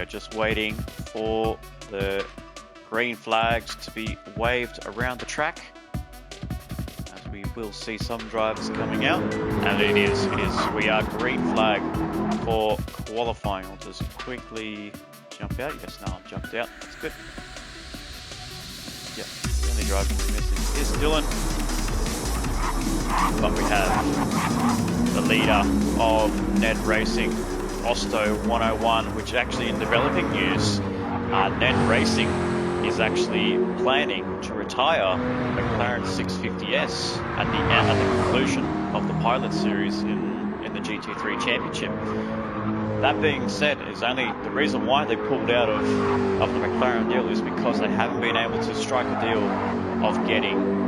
are just waiting for the green flags to be waved around the track, as we will see some drivers coming out. And it is. We are green flag for qualifying. I'll just quickly jump out. Yes, no, I've jumped out. That's good. Yep, the only driver we're missing is Dylan. But we have the leader of Ned Racing, Osto 101, which actually in developing news, Ned Racing is actually planning to retire McLaren 650S at the conclusion of the Pilot Series in the GT3 Championship. That being said, is only the reason why they pulled out of the McLaren deal is because they haven't been able to strike a deal of getting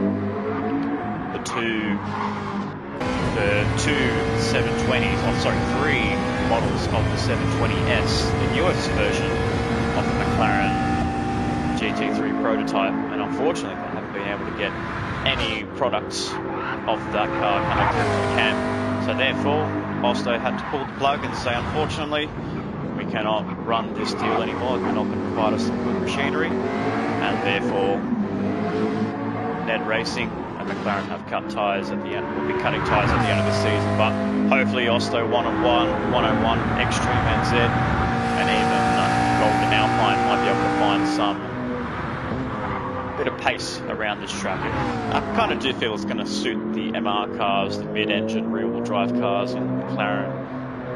the two 720s, three models of the 720S, the newest version of the McLaren GT3 prototype, and unfortunately they haven't been able to get any products of that car coming through to the camp. So therefore, Osto had to pull the plug and say, unfortunately, we cannot run this deal anymore. They're not going to provide us with machinery, and therefore Ned Racing and McLaren have cut ties at the end. Will be cutting ties at the end of the season, but hopefully Osto 101, 101, Extreme NZ, and even Golden Alpine might be able to find some bit of pace around this track. I kind of do feel it's going to suit the MR cars, the mid-engine rear-wheel drive cars in McLaren,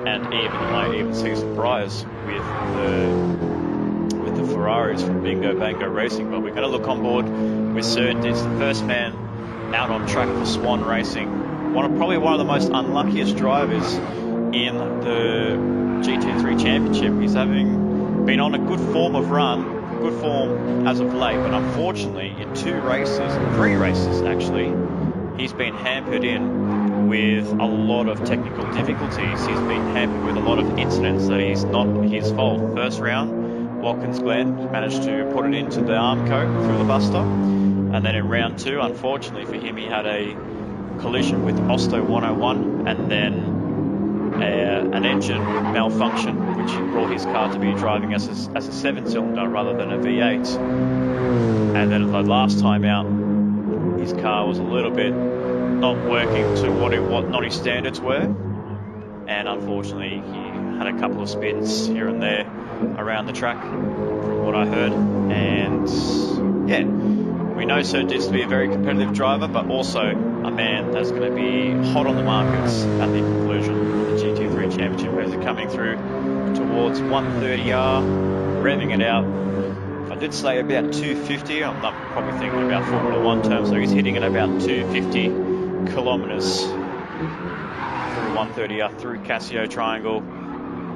and even you might even see some Briars with the Ferraris from Bingo Bango Racing. But we're going to look on board with Sir Ditz, the first man out on track for Swan Racing. Probably one of the most unluckiest drivers in the GT3 Championship. He's having been on a good form as of late, but unfortunately in three races actually, he's been hampered in with a lot of technical difficulties. He's been hampered with a lot of incidents that is not his fault. First round, Watkins Glen managed to put it into the Armco through the Buster, and then in round two, unfortunately for him, he had a collision with Osto 101, and then an engine malfunction, which brought his car to be driving as a 7-cylinder rather than a V8. And then the last time out, his car was a little bit not working to what Noddy's standards were, and unfortunately he had a couple of spins here and there around the track, from what I heard. And yeah, we know Sir Ditz to be a very competitive driver, but also a man that's going to be hot on the markets at the conclusion of the GT3 Championship, as they're coming through towards 130R, revving it out. I did say about 250, I'm not probably thinking about Formula 1 terms, so he's hitting at about 250 kilometers through 130R, through Casio Triangle,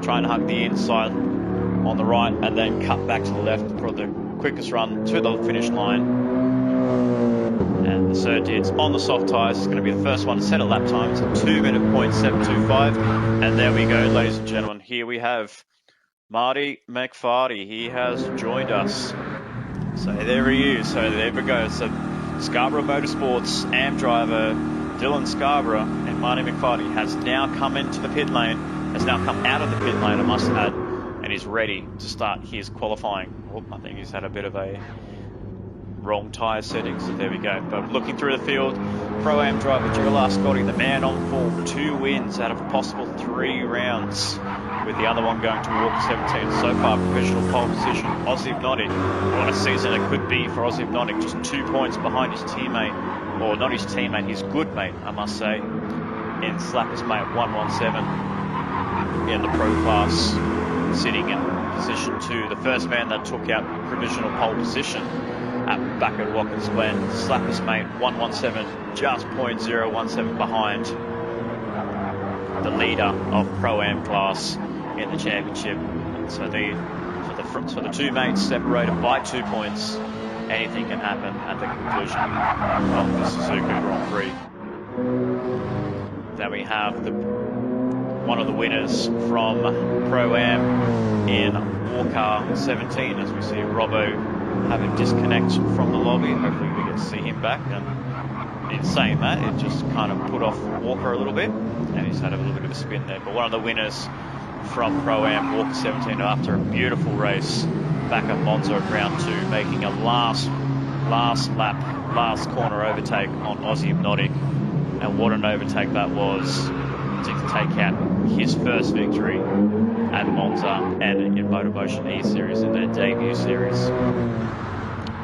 trying to hug the inside on the right, and then cut back to the left for the quickest run to the finish line. And the Sir Ditz on the soft tyres is going to be the first one to set a lap time. It's a 2:07.25. And there we go, ladies and gentlemen. Here we have Marty McFarty. He has joined us. So there he is. So there we go. So Scarborough Motorsports AM driver Dylan Scarborough and Marty McFarty has now come into the pit lane. Has now come out of the pit lane, I must add, and is ready to start his qualifying. Oh, I think he's had a bit of a wrong tyre settings. So there we go. But looking through the field, Pro-Am driver Gerald Scotty, the man on form, 2 wins out of a possible 3 rounds, with the other one going to Walker 17. So far, provisional pole position. Ozzy Hypnotic, what a season it could be for Ozzy Hypnotic, just 2 points behind his teammate, or not his teammate, his good mate, I must say, in Slapper's mate 117 in the Pro class, sitting in position 2. The first man that took out provisional pole position back at Watkins Glen. Slapper's mate 117, just 0.017 behind the leader of Pro-Am class in the championship. So the 2 mates separated by 2 points. Anything can happen at the conclusion of the Suzuka Grand Prix. Then we have one of the winners from Pro-Am in Walker 17, as we see Robbo have a disconnect from the lobby. Hopefully we get to see him back. And in saying that, it just kind of put off Walker a little bit, and he's had a little bit of a spin there. But one of the winners from Pro-Am Walker 17 after a beautiful race back at Monza at round 2, making a last lap, last corner overtake on Aussie Hypnotic. And what an overtake that was to take out his first victory at Monza and in MotorMotion E-Series in their debut series.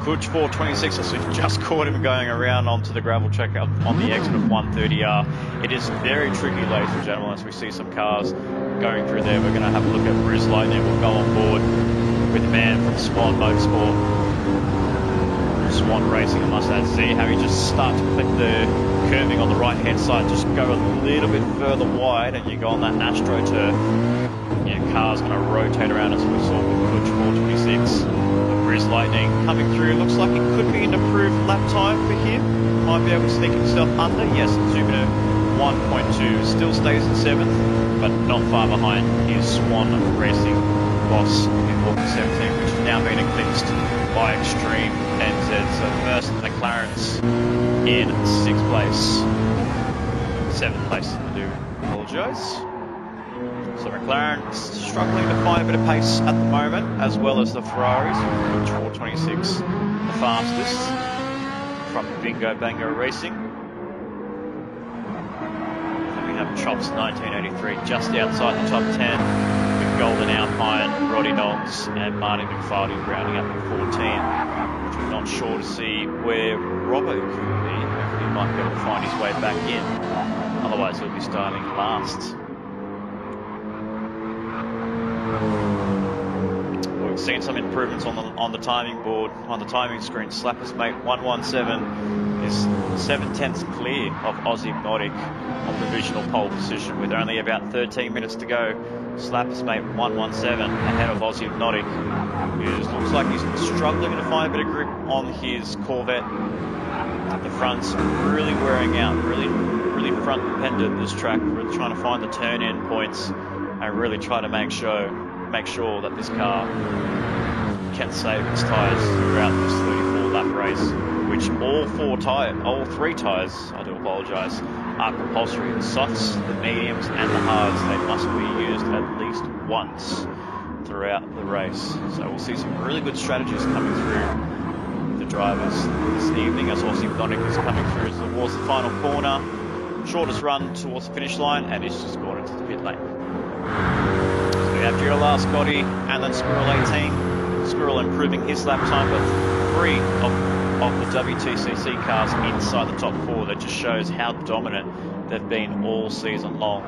Kuch 426, as we've just caught him going around onto the gravel track on the exit of 130R. It is very tricky, ladies and gentlemen, as we see some cars going through there. We're going to have a look at Bruce Lightning. We'll go on board with the man from Swan Motorsport. Swan Racing, I must add. See how he just starts to clip the curving on the right hand side, just go a little bit further wide, and you go on that AstroTurf. Your car's going to rotate around, as we saw with Kuch 426. Bruce Lightning coming through. Looks like it could be an improved lap time for him. Might be able to sneak himself under. Yes, Zubino 1.2 still stays in 7th, but not far behind his Swan Racing boss in Walker 17, which has now been eclipsed by Extreme NZ. So first McLaren's in 6th place. 7th place, I do apologise. So McLaren struggling to find a bit of pace at the moment, as well as the Ferraris, which 426 the fastest from Bingo Bango Racing. Then we have Chops 1983 just outside the top 10. Golden Alpine, Roddy Noggs and Marty McFarlane rounding up in 14, which we're not sure to see where Robbo could be. Hopefully he might be able to find his way back in, otherwise he'll be starting last. We've seen some improvements on the timing board, on the timing screen. Slapper's mate 117 is 7/10 clear of Aussie Hypnotic on provisional pole position with only about 13 minutes to go. Slapper's mate 117 ahead of Aussie Hypnotic, who looks like he's struggling to find a bit of grip on his Corvette at the front. Really wearing out, really front dependent this track, really trying to find the turn in points and really try to make sure that this car can save its tyres throughout this 34 lap race, which all three tyres, I do apologise, are compulsory. The softs, the mediums and the hards, they must be used at least once throughout the race. So we'll see some really good strategies coming through the drivers this evening as Aussie Hypnotic is coming through towards the final corner. Shortest run towards the finish line, and he's just gone into the pit lane. So we have Girolard Scotty and then Squirrel 18. Squirrel improving his lap time, but 3 of the WTCC cars inside the top 4. That just shows how dominant they've been all season long.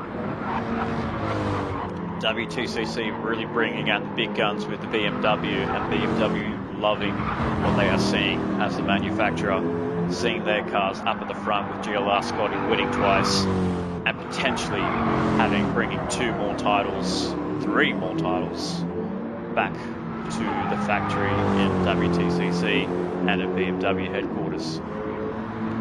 WTCC really bringing out the big guns with the BMW, and BMW loving what they are seeing as the manufacturer, seeing their cars up at the front with GLR Scotty winning twice and potentially bringing 3 more titles back to the factory in WTCC and at BMW headquarters.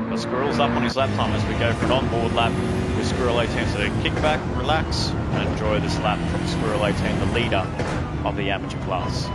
But Squirrel's up on his lap time as we go for an onboard lap with Squirrel 18. So kick back, relax, and enjoy this lap from Squirrel 18, the leader of the amateur class.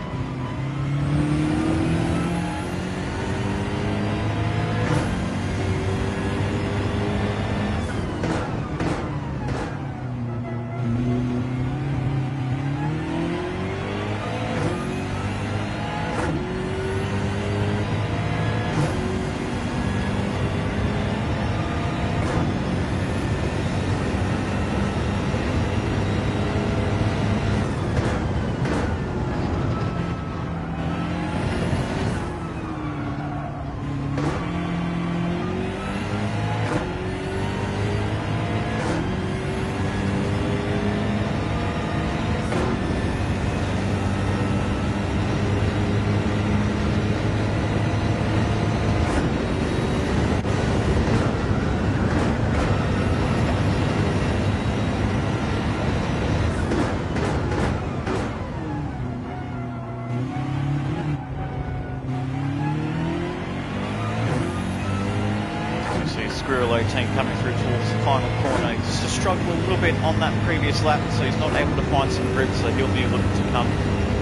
Squirrel 18 coming through towards the final corner. He's just struggled a little bit on that previous lap, so he's not able to find some grip, so he'll be looking to come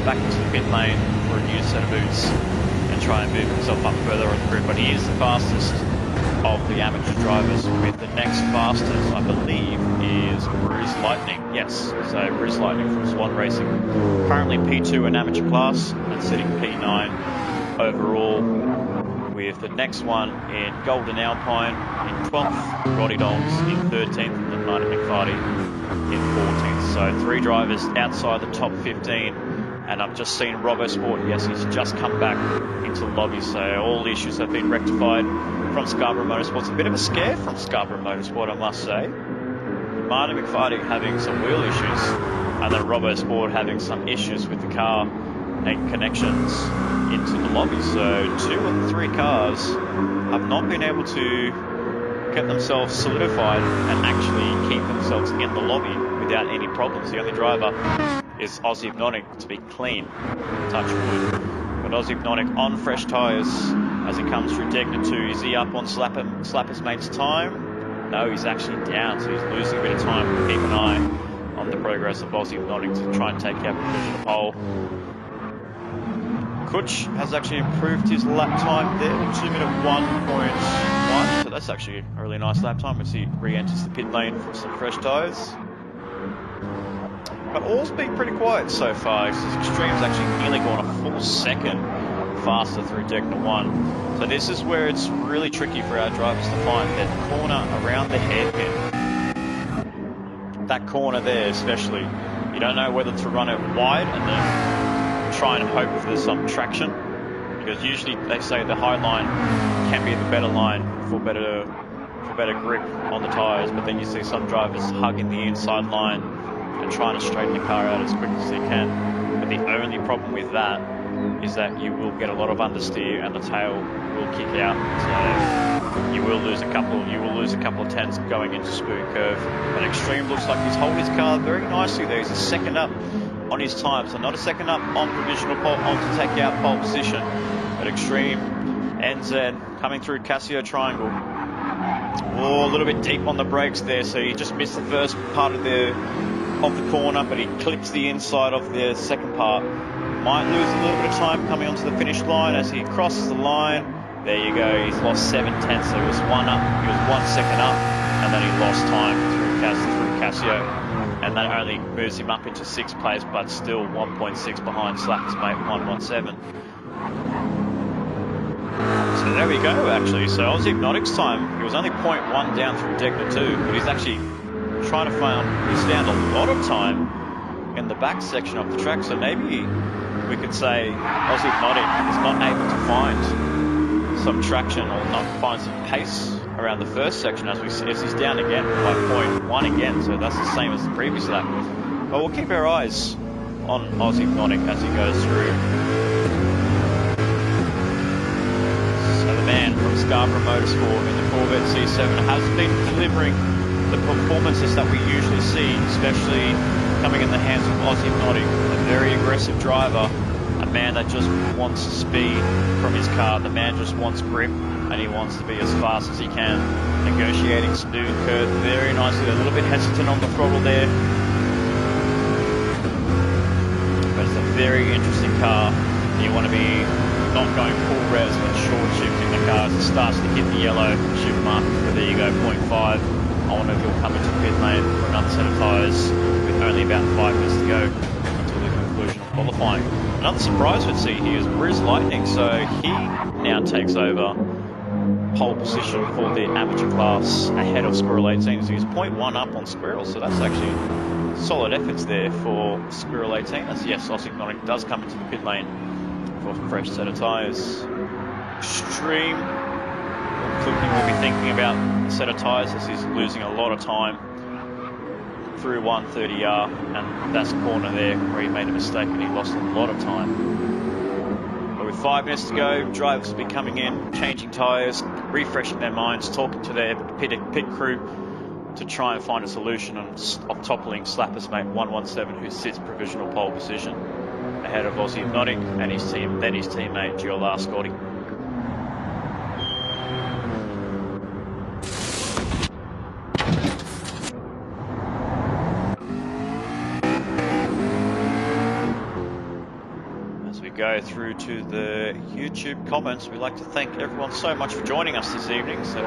back into the pit lane for a new set of boots and try and move himself up further on the grid. But he is the fastest of the amateur drivers, with the next fastest, I believe, is Bruce Lightning. Yes, so Bruce Lightning from Swan Racing, currently P2 in amateur class and sitting P9 overall, with the next one in Golden Alpine in 12th, Roddy Dongs in 13th, and then Marty McFarty in 14th. So 3 drivers outside the top 15. And I've just seen Robbo Sport, yes, he's just come back into the lobby, so all the issues have been rectified from Scarborough Motorsports. A bit of a scare from Scarborough Motorsport, I must say. Marty McFarty having some wheel issues, and then Robbo Sport having some issues with the car and connections into the lobby. So 2 of the 3 cars have not been able to get themselves solidified and actually keep themselves in the lobby without any problems. The only driver is Aussie Hypnotic to be clean, touch wood. But Aussie Hypnotic on fresh tyres as he comes through Degner 2. Is he up on Slapper's mate's time? No, he's actually down, so he's losing a bit of time. We'll keep an eye on the progress of Aussie Hypnotic to try and take out provisional pole. Kutch has actually improved his lap time there to 2-minute 1.1, so that's actually a really nice lap time as he re-enters the pit lane for some fresh tyres. But all's been pretty quiet so far. His Extreme's actually nearly gone a full second faster through Degner 1. So this is where it's really tricky for our drivers to find that corner around the hairpin. That corner there especially. You don't know whether to run it wide and then try and hope there's some traction. Because usually they say the high line can be the better line for better grip on the tyres. But then you see some drivers hugging the inside line and trying to straighten the car out as quick as they can. But the only problem with that is that you will get a lot of understeer and the tail will kick out. So you will lose a couple of tenths going into smooth curve. But Extreme looks like he's holding his car very nicely there. He's a second up on his time, so not a second up on provisional pole to take out pole position. But Extreme, NZ coming through Casio Triangle. Oh, a little bit deep on the brakes there, so he just missed the first part of the corner, but he clips the inside of the second part. Might lose a little bit of time coming onto the finish line as he crosses the line. There you go, he's lost 7 tenths, so he was 1 second up, and then he lost time through Casio, and that only moves him up into 6th place, but still 1.6 behind Slapper's mate 117. So there we go, actually. So Aussie Hypnotic's time, he was only 0.1 down through Degner 2, but he's actually trying to find, he's found a lot of time in the back section of the track, so maybe we could say Aussie Hypnotic is not able to find some traction or not find some pace around the first section as he's down again by 0.1 again, so that's the same as the previous lap. But we'll keep our eyes on Aussie Hypnotic as he goes through. So the man from Scarborough Motorsport in the Corvette C7 has been delivering the performances that we usually see, especially coming in the hands of Aussie Hypnotic, a very aggressive driver, a man that just wants speed from his car. The man just wants grip and he wants to be as fast as he can. Negotiating smooth curve very nicely, a little bit hesitant on the throttle there. But it's a very interesting car. You want to be not going full res but short shifting the car as it starts to hit the yellow shift mark. But there you go, 0.5. I wonder if he'll come into pit lane for another set of tyres with only about 5 minutes to go until the conclusion of qualifying. Another surprise we'd see here is Bruce Lightning, so he now takes over pole position for the amateur class ahead of Squirrel 18. So he's 0.1 up on Squirrel, so that's actually solid efforts there for Squirrel 18. As yes, Aussie Hypnotic does come into the pit lane for a fresh set of tyres. Extreme. We'll be thinking about a set of tyres as he's losing a lot of time through 130R, and that's a corner there where he made a mistake and he lost a lot of time. But with 5 minutes to go, drivers will be coming in, changing tyres, refreshing their minds, talking to their pit crew to try and find a solution of toppling Slapper's mate 117, who sits provisional pole position ahead of Aussie Hypnotic and his teammate Giolar Scotti. go through to the YouTube comments, we'd like to thank everyone so much for joining us this evening. So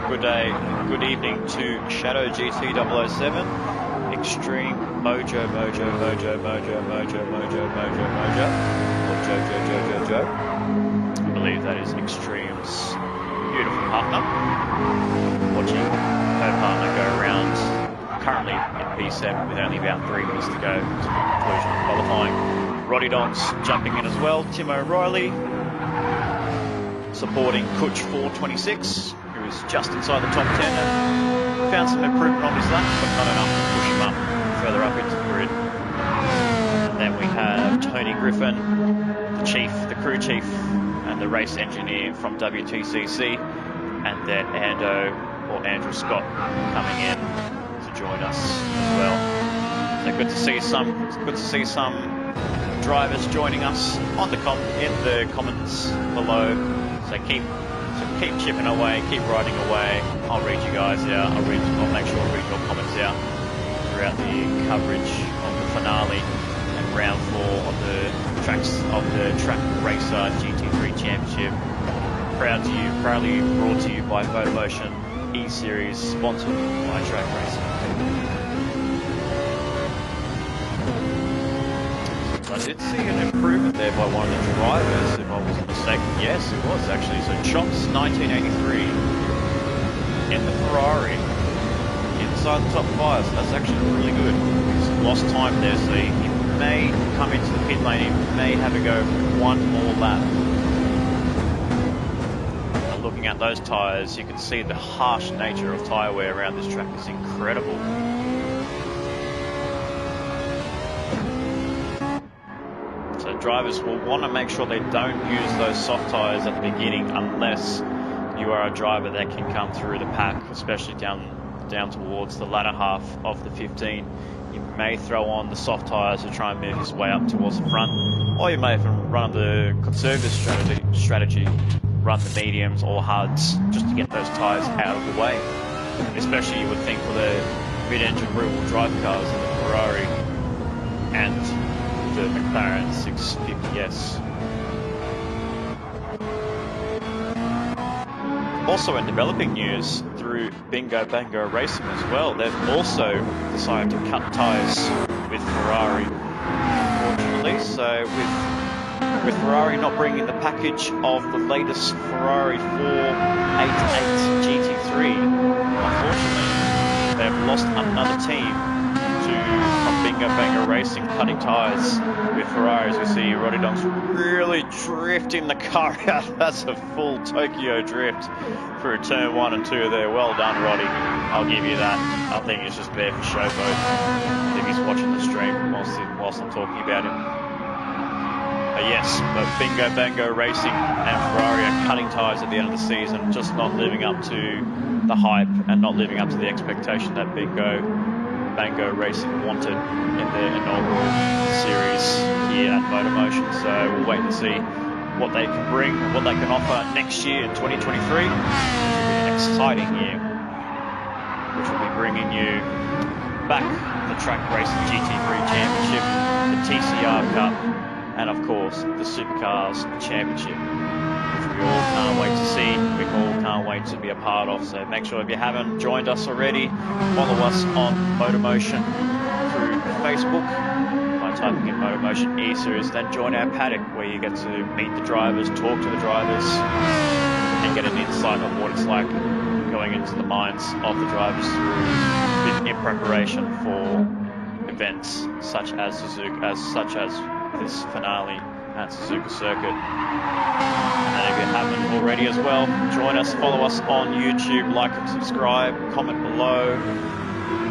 good day, good evening to Shadow GT007, Extreme Mojo, Mojo, Mojo, Mojo, Mojo, Mojo, Mojo, Mojo, or Joe. I believe that is Extreme's beautiful partner. Watching her partner go around, currently in P7 with only about 3 minutes to go to the conclusion of qualifying. Roddy Donks jumping in as well. Tim O'Reilly supporting Kutch 426, who is just inside the top 10 and found some improvement on his lap, but not enough to push him up further up into the grid. And then we have Tony Griffin, the chief, the crew chief, and the race engineer from WTCC, and then Andrew Scott coming in to join us as well. So good to see some drivers joining us on the in the comments below. So keep chipping away, keep writing away. I'll read you guys out. I'll make sure I read your comments out throughout the coverage of the finale and round 4 of the Trak Racer GT3 Championship. Proudly brought to you by MotorMotion E-Series, sponsored by Trak Racer. I did see an improvement there by one of the drivers, if I wasn't mistaken. Yes, it was actually. So Chops 1983 in the Ferrari inside the top 5. So that's actually really good. He's lost time there, so he may come into the pit lane. He may have to go one more lap. And looking at those tyres, you can see the harsh nature of tyre wear around this track is incredible. Drivers will want to make sure they don't use those soft tyres at the beginning unless you are a driver that can come through the pack, especially down towards the latter half of the 15. You may throw on the soft tyres to try and move his way up towards the front, or you may even run the conservative strategy, run the mediums or hards just to get those tyres out of the way. Especially you would think with the mid-engine rear-wheel drive cars in the Ferrari and the McLaren 650S. Also in developing news through Bingo Bango Racing as well, they've also decided to cut tyres with Ferrari, unfortunately. So with Ferrari not bringing the package of the latest Ferrari 488 GT3, unfortunately, they've lost another team from Bingo Bango Racing cutting tyres with Ferraris. We see Roddy Donks really drifting the car out. That's a full Tokyo drift through turn 1 and 2 there. Well done, Roddy. I'll give you that. I think he's just there for showboat. I think he's watching the stream whilst I'm talking about him. But Bingo Bango Racing and Ferrari are cutting tyres at the end of the season, just not living up to the hype and not living up to the expectation that Bingo Bango Racing wanted in their inaugural series here at MotorMotion. So we'll wait and see what they can bring, what they can offer next year in 2023, which will be an exciting year, which will be bringing you back the Trak Racer GT3 Championship, the TCR Cup, and of course the Supercars Championship, which we all can't wait to see, we all can't wait to be a part of. So make sure if you haven't joined us already, follow us on MotorMotion through Facebook by typing in MotorMotion E-Series, then join our paddock where you get to meet the drivers, talk to the drivers, and get an insight of what it's like going into the minds of the drivers in preparation for events such as this finale at Suzuka Circuit. And if you haven't already as well, join us, follow us on YouTube, like and subscribe, comment below.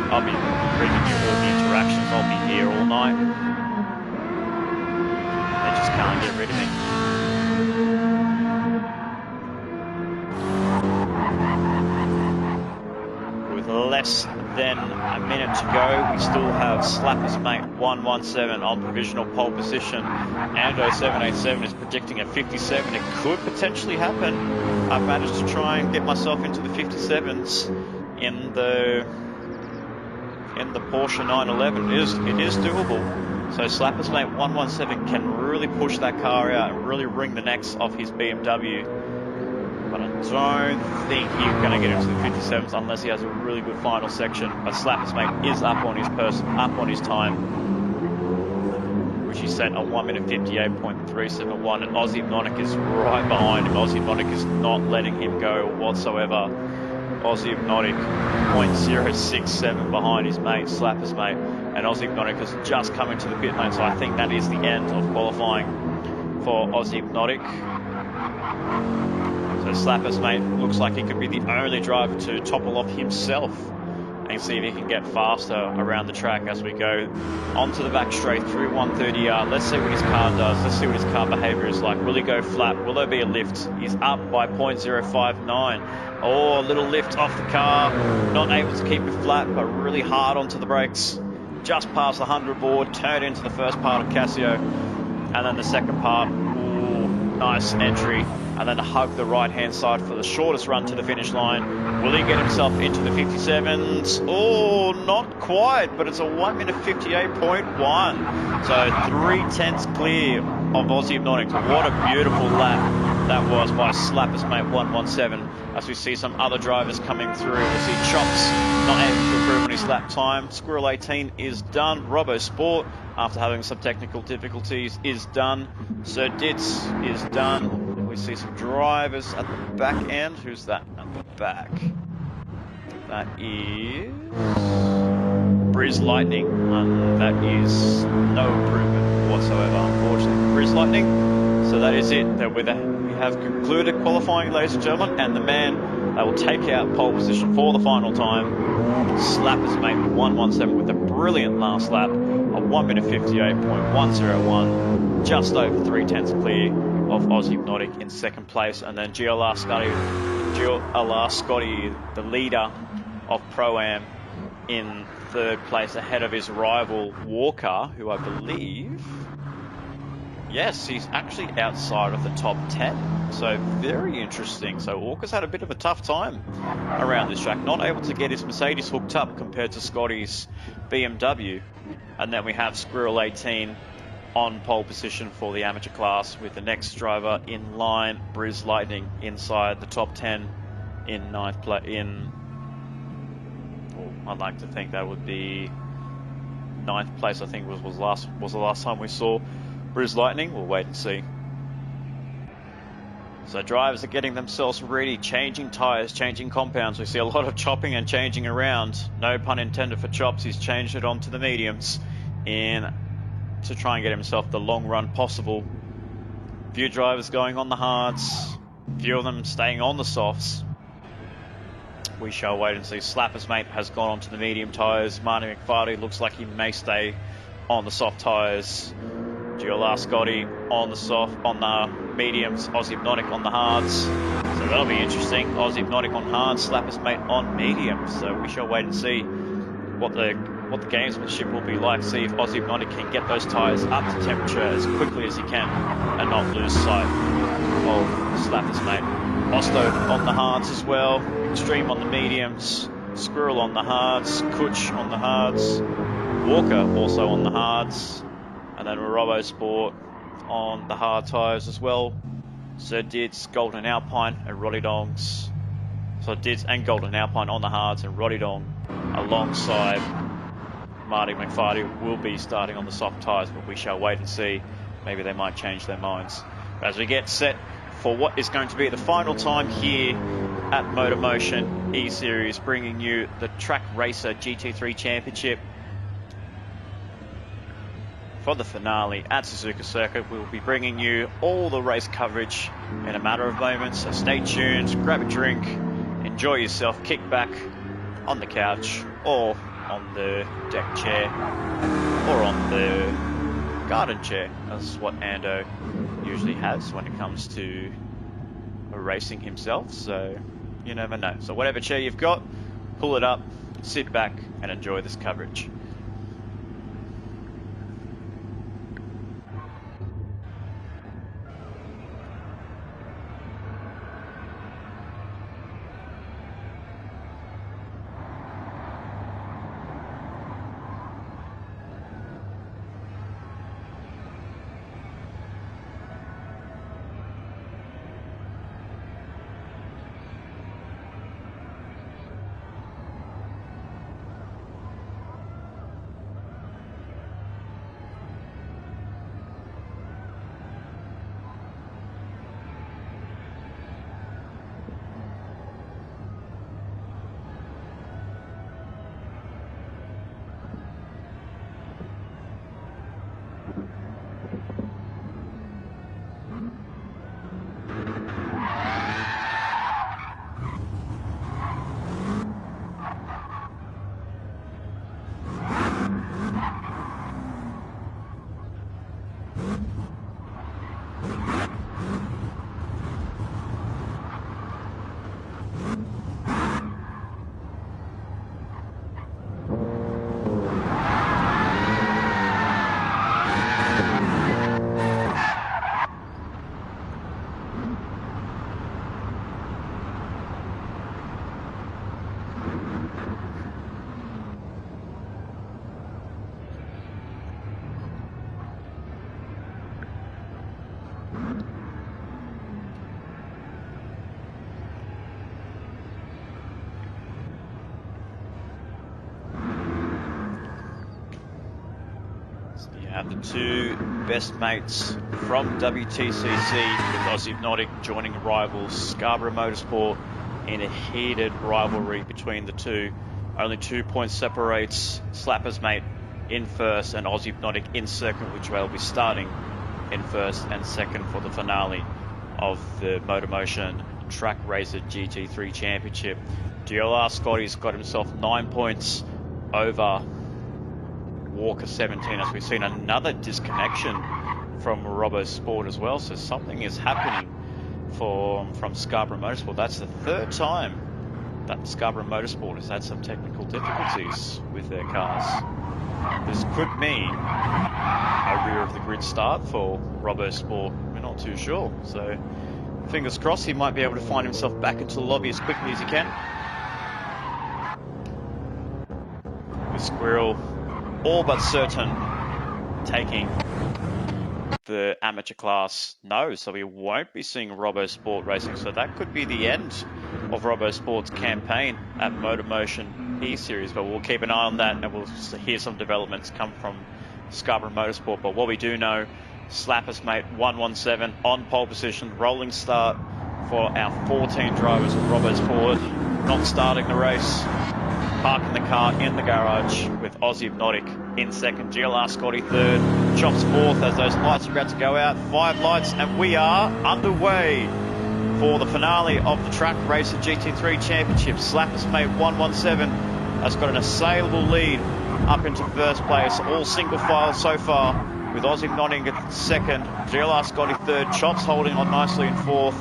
I'll be bringing you all the interactions. I'll be here all night. They just can't get rid of me. With less than a minute to go, we still have Slapper's Mate 117 on provisional pole position. Ando 787 is predicting a 57. It could potentially happen. I've managed to try and get myself into the 57s in the Porsche 911. It is doable. So Slapper's mate 117 can really push that car out and really wring the necks off his BMW. But I don't think he's going to get into the 57s unless he has a really good final section. But Slapper's mate is up on his time, which he set a 1 minute 58.371, and Aussie Hypnotic is right behind him. Aussie Hypnotic is not letting him go whatsoever. Aussie Hypnotic 0.067 behind his mate, Slapper's mate, and Aussie Hypnotic has just come into the pit lane, so I think that is the end of qualifying for Aussie Hypnotic. So Slapper's mate looks like he could be the only driver to topple off himself and see if he can get faster around the track as we go onto the back straight through 130R. Let's see what his car does. Let's see what his car behavior is like. Will he go flat? Will there be a lift? He's up by 0.059. Oh, a little lift off the car. Not able to keep it flat, but really hard onto the brakes. Just past the 100 board, turned into the first part of Casio. And then the second part, ooh, nice entry. And then to hug the right-hand side for the shortest run to the finish line. Will he get himself into the 57s? Oh, not quite, but it's a 1 minute 58.1. So 3/10 clear of Aussie Hypnotic. What a beautiful lap that was by Slapper's mate 117. As we see some other drivers coming through, we see Chops not able to improve on his lap time. Squirrel 18 is done. Robo Sport, after having some technical difficulties, is done. Sir Ditz is done. We see some drivers at the back end. Who's that at the back? That is Briz Lightning. That is no improvement whatsoever, unfortunately. Briz Lightning. So that is it. We have concluded qualifying, ladies and gentlemen, and the man that will take out pole position for the final time, Slapper's mate 117 with a brilliant last lap, a 1 minute 58.101, just over 3/10 clear of Aussie Hypnotic in second place, and then GLR Scotty, the leader of Pro-Am, in third place ahead of his rival Walker, who I believe, yes, he's actually outside of the top 10. So very interesting. So Walker's had a bit of a tough time around this track, not able to get his Mercedes hooked up compared to Scotty's BMW. And then we have Squirrel 18 on pole position for the amateur class, with the next driver in line, Briz Lightning, inside the top 10 in ninth place. I'd like to think that would be ninth place. I think was the last time we saw Briz Lightning. We'll wait and see. So drivers are getting themselves ready, changing tyres, changing compounds. We see a lot of chopping and changing around. No pun intended for Chops. He's changed it onto the mediums to try and get himself the long run possible. Few drivers going on the hards, few of them staying on the softs. We shall wait and see. Slapper's mate has gone onto the medium tyres. Marty McFarty looks like he may stay on the soft tyres. GLR Scotty on the mediums. Aussie Hypnotic on the hards. So that'll be interesting. Aussie Hypnotic on hards, Slapper's mate on mediums. So we shall wait and see what the gamesmanship will be like. See if Aussie Hypnotic can get those tyres up to temperature as quickly as he can and not lose sight of Slapper's mate. Osto on the hards as well. Extreme on the mediums. Squirrel on the hards. Kutch on the hards. Walker also on the hards. And then Robo Sport on the hard tyres as well. Sir Ditz, Golden Alpine and Roddy Dongs. So Ditz and Golden Alpine on the hards, and Roddy Dong alongside Marty McFarty will be starting on the soft tyres, but we shall wait and see. Maybe they might change their minds. As we get set for what is going to be the final time here at MotorMotion E-Series, bringing you the Trak Racer GT3 Championship. For the finale at Suzuka Circuit, we'll be bringing you all the race coverage in a matter of moments. So stay tuned, grab a drink, enjoy yourself, kick back on the couch or on the deck chair or on the garden chair. That's what Ando usually has when it comes to racing himself. So you never know. So whatever chair you've got, pull it up, sit back and enjoy this coverage. have the two best mates from WTCC with Aussie Hypnotic joining rivals Scarborough Motorsport in a heated rivalry between the two. Only 2 points separates Slapper's Mate in first and Aussie Hypnotic in second, which will be starting in first and second for the finale of the MotorMotion Trak Racer GT3 Championship. GLR Scotty's got himself 9 points over Walker 17, as we've seen another disconnection from Robbo Sport as well. So something is happening from Scarborough Motorsport. That's the third time that Scarborough Motorsport has had some technical difficulties with their cars. This could mean a rear of the grid start for Robbo Sport. We're not too sure. So fingers crossed he might be able to find himself back into the lobby as quickly as he can. With Squirrel all but certain taking the amateur class. No, so we won't be seeing Robbo Sport racing. So that could be the end of Robbo Sport's campaign at MotorMotion E-Series. But we'll keep an eye on that and we'll hear some developments come from Scarborough Motorsport. But what we do know, Slapper's Mate 117 on pole position, rolling start for our 14 drivers of Robbo Sport, not starting the race. Parking the car in the garage with Aussie Hypnotic in second, GLR Scotty third, Chops fourth as those lights are about to go out. 5 lights and we are underway for the finale of the Trak Racer GT3 Championship. Slapper's Mate 117 has got an assailable lead up into first place, all single file so far, with Aussie Hypnotic at second, GLR Scotty third, Chops holding on nicely in fourth,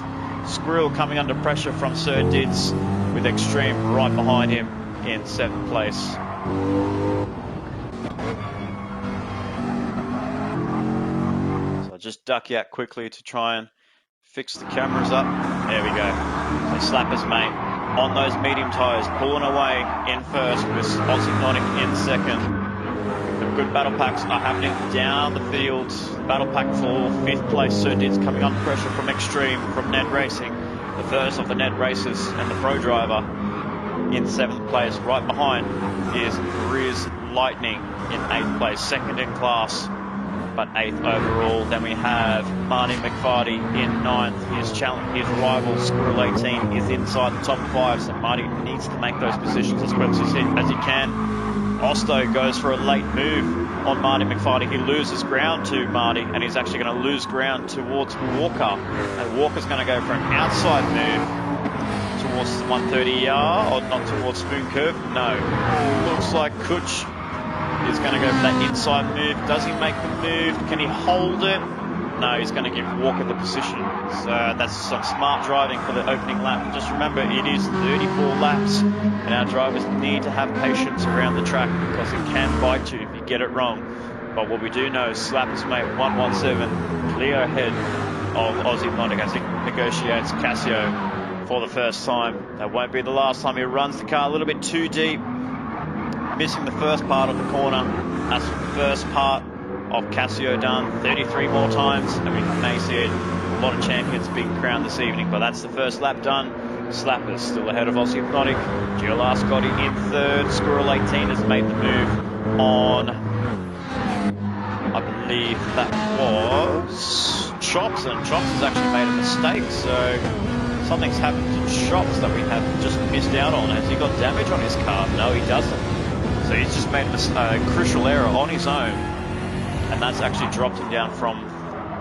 Squirrel coming under pressure from Sir Dids with Extreme right behind him in 7th place. So I'll just duck out quickly to try and fix the cameras up. There we go. So Slapper's Mate on those medium tyres, pulling away in first with Aussie Hypnotic in second. The good battle packs are happening down the field. Battle pack for 5th place, Sir Dids coming under pressure from Extreme, from Ned Racing, the first of the Ned Racers and the Pro Driver. In 7th place, right behind is Riz Lightning in 8th place, second in class, but 8th overall. Then we have Marty McFarty in 9th. His rival, Squirrel 18, is inside the top 5, so Marty needs to make those positions as quickly as he can. Osto goes for a late move on Marty McFarty. He loses ground to Marty, and he's actually going to lose ground towards Walker. And Walker's going to go for an outside move towards the 130R, or not towards Spoon Curve. No. Looks like Kutch is going to go for that inside move. Does he make the move? Can he hold it? No, he's going to give Walker the position. So that's some smart driving for the opening lap. Just remember, it is 34 laps, and our drivers need to have patience around the track because it can bite you if you get it wrong. But what we do know is Slapper's Mate 117 clear ahead of Aussie Hypnotic as he negotiates Casio for the first time. That won't be the last time. He runs the car a little bit too deep, missing the first part of the corner. That's the first part of Casio done 33 more times, and we may see a lot of champions being crowned this evening, but that's the first lap done. Slapper's still ahead of Aussie Hypnotic. GLR Scotty in third. Squirrel 18 has made the move on, I believe that was Chops, and Chops has actually made a mistake, so something's happened to Chops that we have just missed out on. Has he got damage on his car? No, he doesn't. So he's just made a crucial error on his own, and that's actually dropped him down from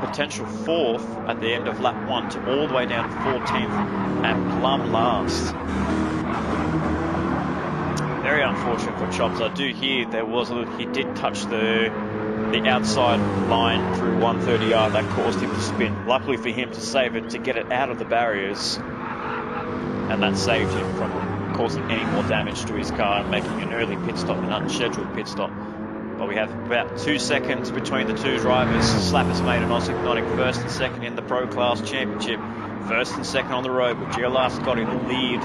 potential 4th at the end of lap 1 to all the way down to 14th and plumb last. Very unfortunate for Chops. I do hear there was he did touch the outside line through 130R. That caused him to spin. Luckily for him to save it, to get it out of the barriers, and that saved him from causing any more damage to his car and making an early pit stop, an unscheduled pit stop. But we have about 2 seconds between the two drivers. Slapper's Mate and Aussie Hypnotic first and second in the Pro Class Championship. First and second on the road with GLR Scotty, the lead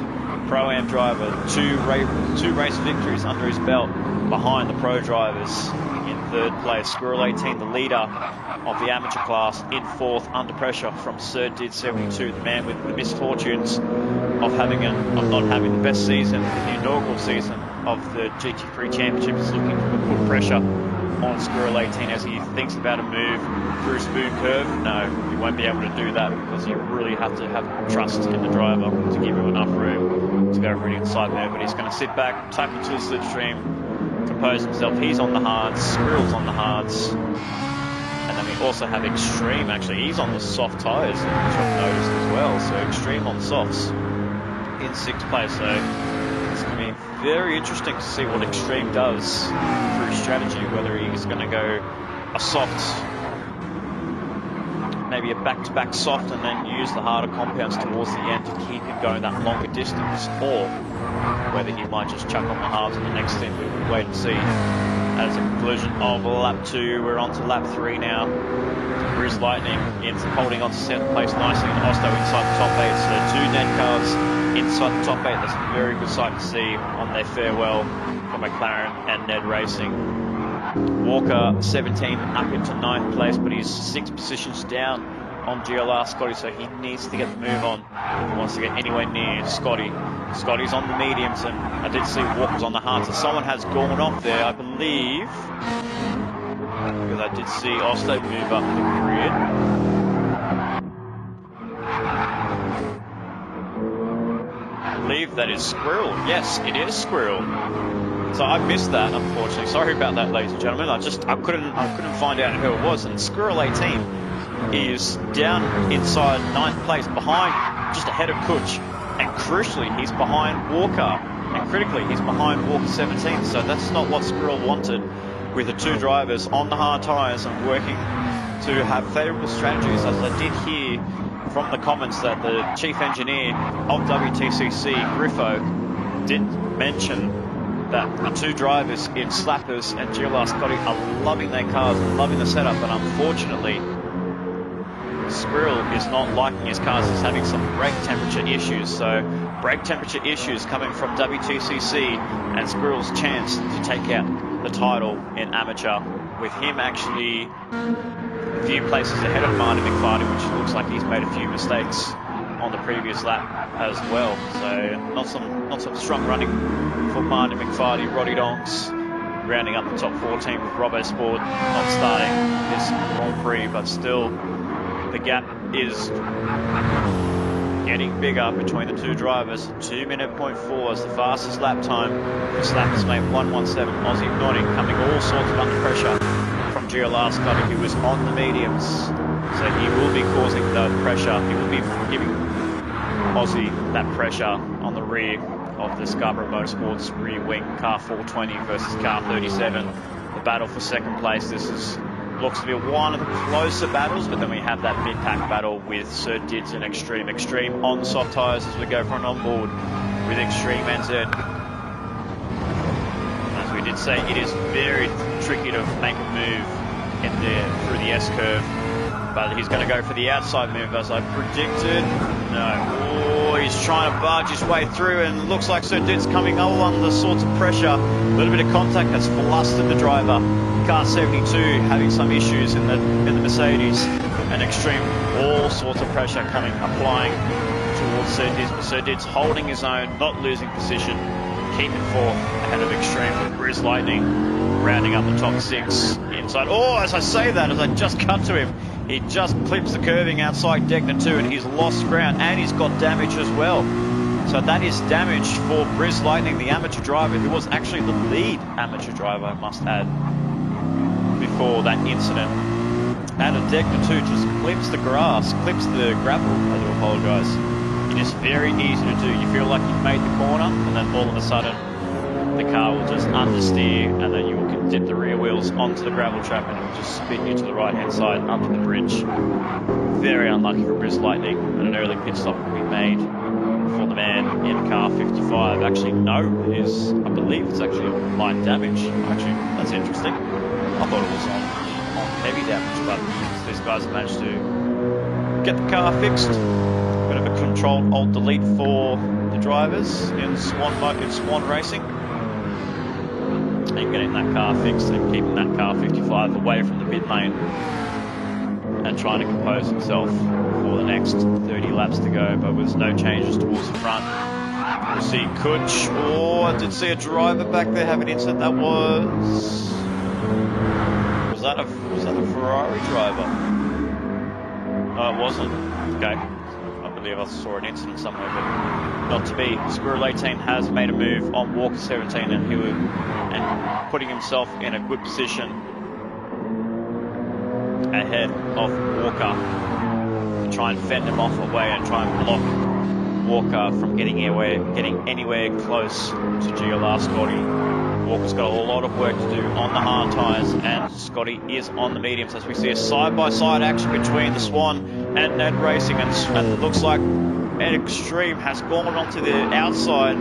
Pro-Am driver. Two race victories under his belt behind the Pro drivers. In 3rd place, Squirrel 18, the leader of the amateur class, in 4th, under pressure from Sir Did 72, the man with the misfortunes of not having the best season in the inaugural season of the GT3 Championship, is looking to put pressure on Squirrel 18 as he thinks about a move through Spoon Curve. No, he won't be able to do that because you really have to have trust in the driver to give him enough room to go for an inside move. But he's going to sit back, tap into the slipstream, compose himself. He's on the hards, Squirrel's on the hards. And then we also have Extreme. Actually, he's on the soft tyres, which I've noticed as well. So Extreme on softs in 6th place. So it's going to be very interesting to see what Extreme does through strategy, whether he's going to go a soft, maybe a back-to-back soft, and then use the harder compounds towards the end to keep him going that longer distance, or whether he might just chuck on the hards in the next stint. We will wait and see. As a conclusion of lap 2, we're on to lap 3 now. Grizz Lightning holding on to 7th place nicely, and Osto inside the top 8. So 2 Ned cars inside the top 8. That's a very good sight to see on their farewell for McLaren and Ned Racing. Walker 17 up into 9th place, but he's 6 positions down on GLR Scotty, so he needs to get the move on if he wants to get anywhere near Scotty. Scotty's on the mediums, and I did see Walker's on the hards, so someone has gone off there, I believe, because I did see Osto move up the grid. I believe that is Squirrel. Yes, it is Squirrel. So I missed that, unfortunately. Sorry about that, ladies and gentlemen. I couldn't find out who it was. And Squirrel 18 is down inside 9th place, behind, just ahead of Kutch. And crucially, he's behind Walker. And critically, he's behind Walker 17. So that's not what Squirrel wanted, with the 2 drivers on the hard tyres and working to have favourable strategies. As I did hear from the comments that the chief engineer of WTCC, Griffo, did mention that the 2 drivers in Slappers and GLR Scotty are loving their cars, loving the setup, but unfortunately Squirrel is not liking his cars. He's having some brake temperature issues. So brake temperature issues coming from WTCC, and Squirrel's chance to take out the title in amateur, with him actually a few places ahead of Martin McFardy, which looks like he's made a few mistakes on the previous lap as well. So not some strong running for Martin McFardy. Roddy Donks rounding up the top 14 with Robbo Sport not starting this Grand Prix, but still the gap is getting bigger between the 2 drivers. 2:04 is the fastest lap time for Slappers mate 1:17. Aussie Noddy coming all sorts of under pressure from GLR Scotty, who is on the mediums. So he will be causing the pressure. He will be giving Aussie that pressure on the rear of the Scarborough Motorsports rear wing, car 420 versus car 37. The battle for 2nd place. This looks to be one of the closer battles, but then we have that mid-pack battle with Sir Dids and Extreme. Extreme on soft tyres as we go for an onboard with Extreme NZ. As we did say, it is very tricky to make a move through the S-curve, but he's going to go for the outside move as I predicted. No. Oh, he's trying to barge his way through, and it looks like Sir Dids coming all under sorts of pressure. A little bit of contact has flustered the driver. Car 72 having some issues in the Mercedes, and Extreme all sorts of pressure applying towards Sir Dids, but Sir Dids holding his own, not losing position, keeping 4th ahead of Extreme. Grizz Lightning rounding up the top 6 inside. Oh, as I say that, as I just cut to him, he just clips the curving outside Degner 2, and he's lost ground, and he's got damage as well. So that is damage for Grizz Lightning, the amateur driver, who was actually the lead amateur driver, I must add, before that incident. And a Degner 2 just clips the grass, clips the gravel, I do apologise. It is very easy to do. You feel like you've made the corner, and then all of a sudden the car will just understeer, and then you can dip the rear wheels onto the gravel trap, and it will just spin you to the right hand side under the bridge. Very unlucky for Grizz Lightning, and an early pit stop will be made for the man in car 55. Actually, no, it is, I believe it's actually light damage. Actually, that's interesting. I thought it was on heavy damage, but these guys have managed to get the car fixed. Bit of a controlled Alt-Delete for the drivers in Swan Racing. And getting that car fixed and keeping that car 55 away from the pit lane, and trying to compose himself for the next 30 laps to go, but with no changes towards the front. We'll see Kutch. Oh, I did see a driver back there have an incident. That was Was that a Ferrari driver? No, it wasn't. Okay. I believe I saw an incident somewhere, but not to be. Squirrel 18 has made a move on Walker 17 and putting himself in a good position ahead of Walker to try and fend him off away and try and block Walker from getting anywhere close to GLR Scotty. Walker's got a lot of work to do on the hard tyres, and Scotty is on the mediums as we see a side-by-side action between the Swan and Ned Racing, and it looks like Extreme has gone onto the outside,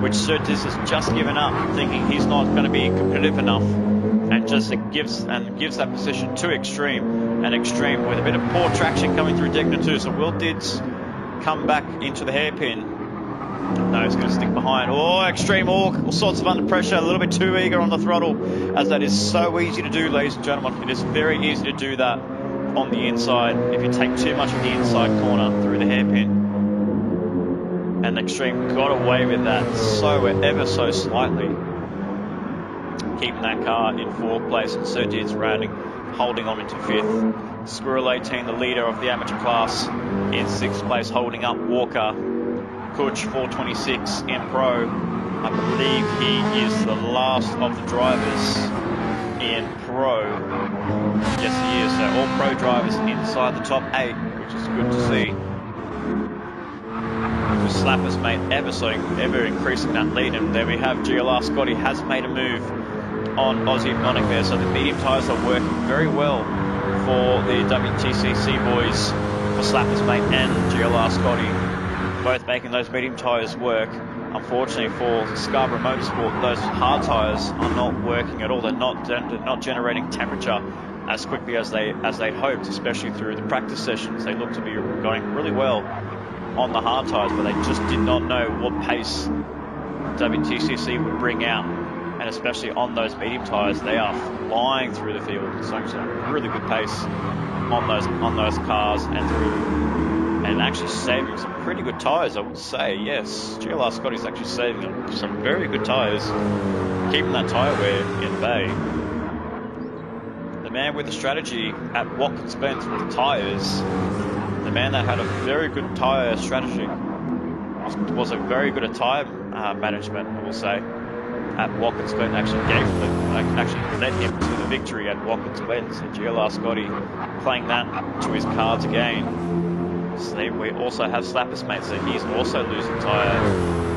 which Surtees has just given up, thinking he's not going to be competitive enough, and just gives that position to Extreme, and Extreme with a bit of poor traction coming through Degner too, so Will Dids come back into the hairpin. No, he's going to stick behind. Oh, Extreme, all sorts of under pressure, a little bit too eager on the throttle, as that is so easy to do, ladies and gentlemen. It is very easy to do that on the inside if you take too much of the inside corner through the hairpin. And Extreme got away with that ever so slightly, keeping that car in 4th place, and Surtees holding on into 5th. Squirrel 18, the leader of the amateur class, in 6th place, holding up Walker. Kuch 426 in Pro. I believe he is the last of the drivers in Pro. Yes, he is. So all Pro drivers inside the top 8, which is good to see. The Slap has made ever increasing that lead, and there we have GLR Scotty has made a move on Aussie Hypnotic there, so the medium tyres are working very well for the WTCC boys, for Slappers Mate and GLR Scotty, both making those medium tyres work. Unfortunately for Scarborough Motorsport, those hard tyres are not working at all. They're not generating temperature as quickly as they'd hoped, especially through the practice sessions. They look to be going really well on the hard tyres, but they just did not know what pace WTCC would bring out. And especially on those medium tyres, they are flying through the field. It's actually a really good pace on those cars, and actually saving some pretty good tyres, I would say. Yes, GLR Scotty's actually saving some very good tyres, keeping that tyre wear in bay. The man with the strategy at Watkins Glen with tyres, the man that had a very good tyre strategy, was a very good at tyre management, I will say, at Watkins Glen. Actually led him to the victory at Watkins Glen. So GLR Scotty playing that to his cards again. So we also have Slappers Mate, so he's also losing tyre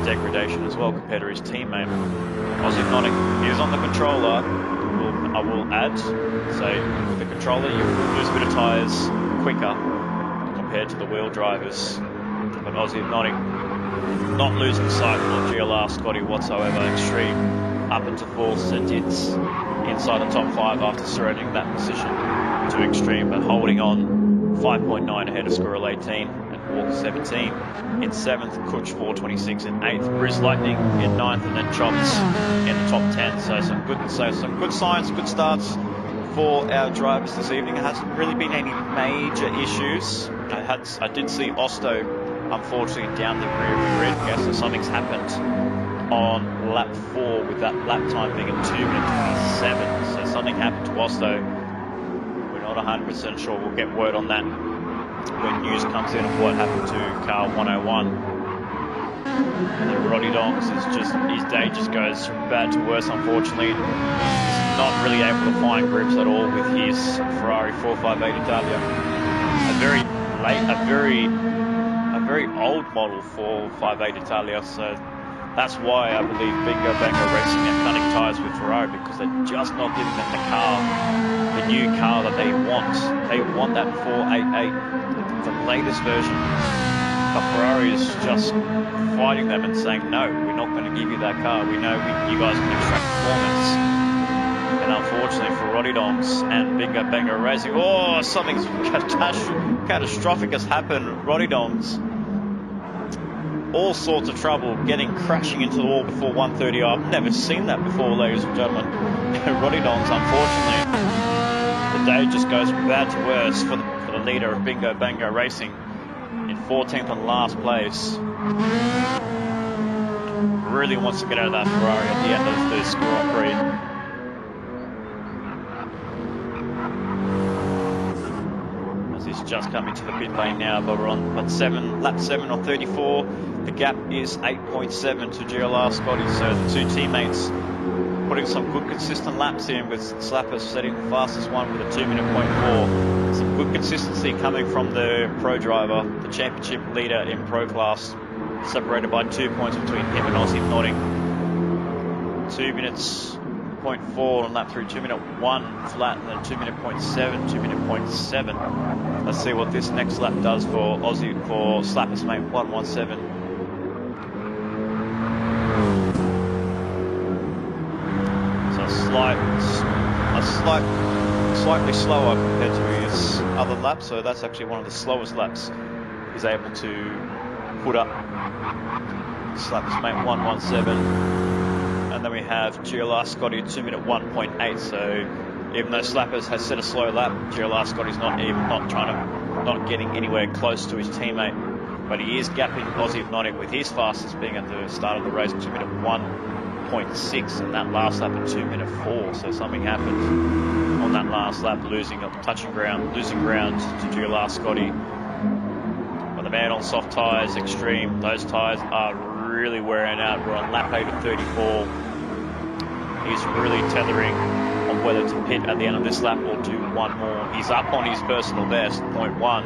degradation as well compared to his teammate. Aussie Hypnotic is on the controller, I will add. So with the controller you lose a bit of tyres quicker compared to the wheel drivers. But Aussie Hypnotic not losing sight of GLR Scotty whatsoever. Extreme up into 4th, and it's inside the top 5 after surrendering that position to Extreme, but holding on 5.9 ahead of Squirrel 18 and Walker 17 in 7th, Kuch 426 in 8th, Briz Lightning in 9th, and then Chops in the top 10. So some good signs, good starts for our drivers this evening. It hasn't really been any major issues. I did see Osto unfortunately down the rear grid. I guess something's happened on lap 4 with that lap time being at 2 minutes 27. So something happened to Osto. We're not 100% sure. We'll get word on that when news comes in of what happened to car 101. And then Roddy Dongs is his day just goes from bad to worse, unfortunately. He's not really able to find grips at all with his Ferrari 458 Italia. A very old model 458 Italia, so that's why I believe Bingo Bango Racing are cutting tyres with Ferrari, because they're just not giving them the new car that they want. They want that 488, the latest version. But Ferrari is just fighting them and saying, no, we're not going to give you that car. We know you guys can extract performance. And unfortunately for Roddy Dongs and Bingo Bango Racing, something catastrophic has happened. Roddy Dongs, all sorts of trouble, crashing into the wall before 130. I've never seen that before, ladies and gentlemen. Roddy Dongs, unfortunately, the day just goes from bad to worse for the leader of Bingo Bango Racing in 14th and last place. Really wants to get out of that Ferrari at the end of the Grand Prix. just coming to the pit lane now, but we're on lap 7 on 34. The gap is 8.7 to GLR Scotty, so the two teammates putting some good consistent laps in, with Slapper setting the fastest one with a 2-minute .4. Some good consistency coming from the pro driver, the championship leader in pro class, separated by 2 points between him and Aussie Notting. 2 minutes .4 on lap 3, 2-minute 1 flat, and then 2-minute .7, 2-minute .7. Let's see what this next lap does for Aussie, for Slapper's mate 117. So slightly slower compared to his other laps, so that's actually one of the slowest laps he's able to put up. Slapper's mate 117. And then we have GLR Scotty at 2-minute 1.8. So even though Slappers has set a slow lap, GLR Scotty's not getting anywhere close to his teammate. But he is gapping Aussie Hypnotic with his fastest being at the start of the race, 2-minute 1.6, and that last lap at 2-minute 4. So something happened on that last lap, losing ground to GLR Scotty. But the man on soft tyres, extreme, those tyres are really wearing out. We're on lap 8 of 34. He's really tethering on whether to pit at the end of this lap or do one more. He's up on his personal best, .1,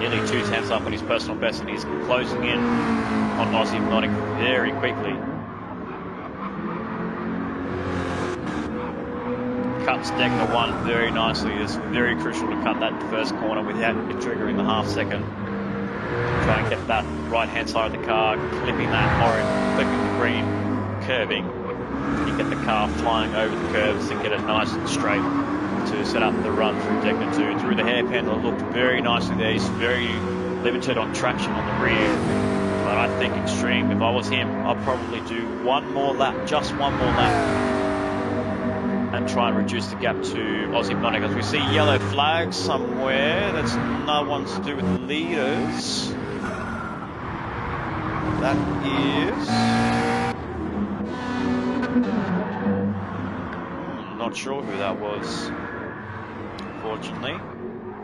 nearly 2 tenths up on his personal best, and he's closing in on Aussie Hypnotic very quickly. Cuts Degner 1 very nicely. It's very crucial to cut that first corner without triggering the half second. Try and get that right-hand side of the car, clipping that orange, the green curving. You get the car flying over the curves and get it nice and straight to set up the run through Degner 2. Through the hairpin, it looked very nicely there. He's very limited on traction on the rear. But I think extreme, if I was him, I'd probably do one more lap, just one more lap, and try and reduce the gap to Aussie Hypnotic. As we see yellow flags somewhere, that's no one to do with the leaders. That is... not sure who that was, unfortunately.